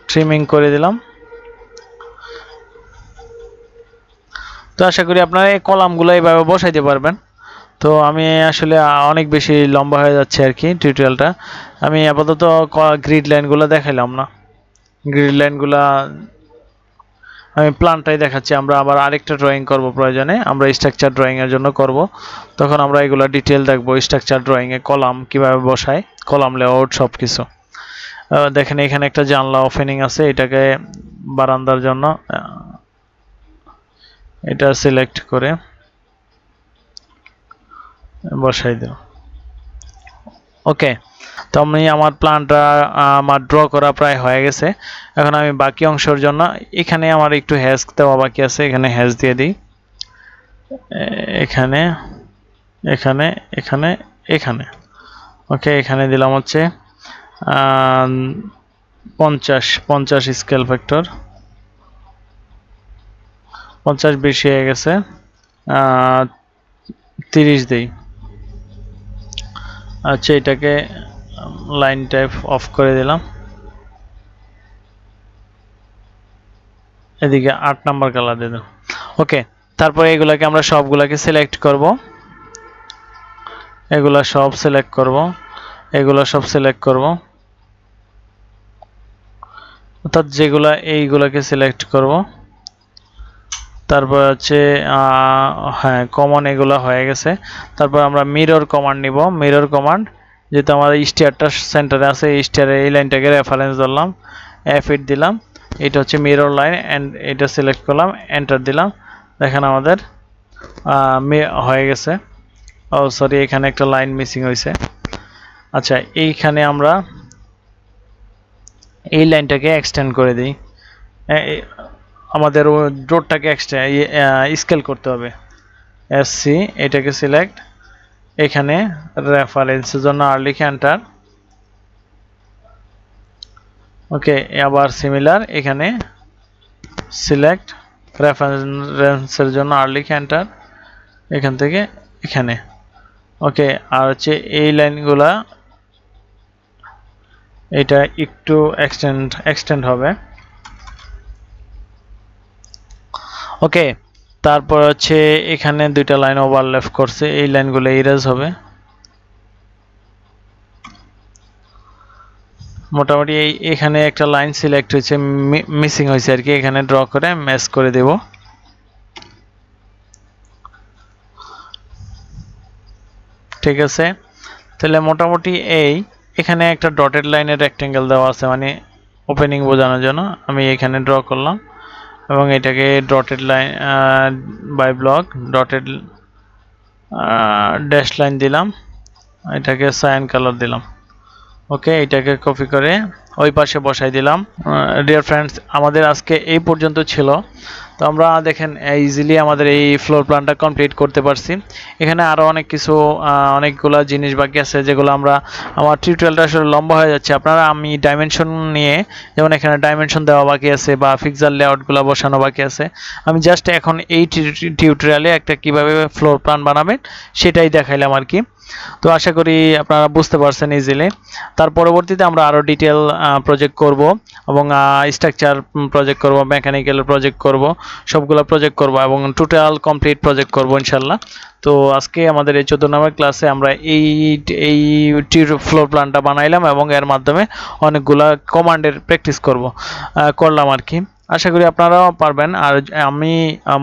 ট্রিমিং করে দিলাম। তো আশা করি আপনারা এই কলামগুলো এইভাবে বসাইতে পারবেন। তো আমি আসলে অনেক বেশি লম্বা হয়ে যাচ্ছে আর কি টিউটোরিয়ালটা, আমি আপাতত গ্রিড লাইনগুলো দেখাইলাম না, গ্রিড লাইনগুলো আমি প্ল্যানটাই দেখাচ্ছি। আমরা আবার আরেকটা ড্রয়িং করব, প্রয়োজনে আমরা স্ট্রাকচার ড্রয়িং এর জন্য করব, তখন আমরা এগুলো ডিটেল দেখব, স্ট্রাকচার ড্রয়িং এ কলাম কিভাবে বসায়, কলাম লেআউট সব কিছু। দেখেন এখানে একটা জানলা ওপেনিং আছে, এটাকে বারান্দার জন্য এটা সিলেক্ট করে বসাই দাও, ওকে। তো আমি আমার প্ল্যানটা আমার ড্র করা প্রায় হয়ে গেছে। এখন আমি বাকি অংশের জন্য এখানে আমার একটু হ্যাশ দেওয়া বাকি আছে, এখানে হ্যাশ দিয়ে দিই, এখানে এখানে এখানে এখানে, ওকে। এখানে দিলাম হচ্ছে 50 স্কেল ফ্যাক্টর, 50 বেশি হয়ে গেছে, 30 দেই। আচ্ছা, এটাকে লাইন টাইপ অফ করে দিলাম। এদিকে 8 নাম্বার কালার দিয়ে দিলাম। ওকে, তারপরে এগুলাকে আমরা সবগুলাকে সিলেক্ট করব, এগুলা সব সিলেক্ট করব, এগুলা সব সিলেক্ট করব, অর্থাৎ যেগুলা এইগুলাকে সিলেক্ট করব। তারপর হচ্ছে হ্যাঁ, কমন এগুলা হয়ে গেছে। তারপর আমরা মিরর কমান্ড নিব। মিরর কমান্ড, যেহেতু আমাদের স্টিয়ারটা সেন্টারে আছে, এই স্টিয়ারে এই লাইনটাকে রেফারেন্স ধরলাম, F8 দিলাম। এটা হচ্ছে মিরর লাইন, এন্ড এটা সিলেক্ট করলাম, এন্টার দিলাম। দেখেন আমাদের হয়ে গেছে। ও সরি, এখানে একটা লাইন মিসিং হয়েছে। আচ্ছা, এইখানে আমরা এই লাইনটাকে এক্সটেন্ড করে দিই। আমাদের ড্রোটাকে স্কেল করতে হবে। SC, এটাকে সিলেক্ট, এখানে রেফারেন্সের জন্য আর লিখে এন্টার। ওকে, আবার সিমিলার, এখানে সিলেক্ট, রেফারেন্সের জন্য আর লিখে এন্টার, এখান থেকে এখানে। ওকে, আর হচ্ছে এই লাইনগুলা এটা একটু এক্সটেন্ড হবে। ওকে, তারপর হচ্ছে এখানে দুইটা লাইন ওভারল্যাপ করছে, এই লাইনগুলো ইরেজ হবে। মোটামুটি এখানে একটা লাইন সিলেক্ট হয়েছে, মিসিং হয়েছে আর কি, এখানে ড্র করে ম্যাচ করে দেব। ঠিক আছে, তাহলে মোটামুটি এখানে একটা ডটেড লাইনের রেক্টেঙ্গেল দেওয়া আছে, মানে ওপেনিং বোঝানোর জন্য আমি এখানে ড্র করলাম, এবং এটাকে dotted line by block dotted dash line দিলাম, এটাকে সায়ান কালার দিলাম। ওকে, এটাকে কপি করে ওই পাশে বসাই দিলাম। ডিয়ার ফ্রেন্ডস, আমাদের আজকে এই পর্যন্ত ছিল। তো আমরা দেখেন ইজিলি আমাদের এই ফ্লোর প্ল্যানটা কমপ্লিট করতে পারছি। এখানে আরও অনেক কিছু অনেকগুলো জিনিস বাকি আছে, যেগুলো আমার টিউটোরিয়ালটা আসলে লম্বা হয়ে যাচ্ছে। আমি ডাইমেনশন নিয়ে, যেমন এখানে ডাইমেনশন দেওয়া বাকি আছে বা ফিক্সার লেআউটগুলো বসানো বাকি আছে। আমি জাস্ট এখন এই টিউটোরিয়ালে একটা কিভাবে ফ্লোর প্ল্যান বানাবেন সেটাই দেখাইলাম আর কি। তো আশা করি আপনারা বুঝতে পারছেন ইজিলি। তার পরবর্তীতে আমরা আরও ডিটেল প্রজেক্ট করব, এবং স্ট্রাকচার প্রজেক্ট করব, মেকানিক্যাল প্রজেক্ট করব, সবগুলো প্রজেক্ট করব, এবং টোটাল কমপ্লিট প্রজেক্ট করব ইনশাল্লাহ। তো আজকে আমাদের এই 14 নম্বর ক্লাসে আমরা এই ফ্লোর প্ল্যানটা বানাইলাম, এবং এর মাধ্যমে অনেকগুলা কমান্ডের প্র্যাকটিস করলাম আর কি। আশা করি আপনারাও পারবেন। আর আমি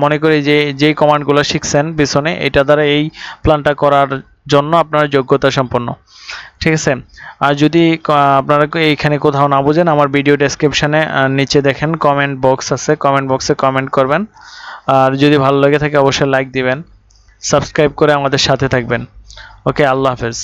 মনে করি যে যেই কমান্ডগুলো শিখছেন পিছনে, এটা দ্বারা এই প্ল্যানটা করার জন্য আপনার যোগ্যতা সম্পন্ন। ঠিক আছে, আর যদি আপনারা এইখানে কোথাও না বুঝেন, আমার ভিডিও ডেসক্রিপশনে নিচে দেখেন কমেন্ট বক্স আছে, কমেন্ট বক্সে কমেন্ট করবেন। আর যদি ভালো লেগে থাকে অবশ্যই লাইক দিবেন, সাবস্ক্রাইব করে আমাদের সাথে থাকবেন। ওকে, আল্লাহ হাফেজ।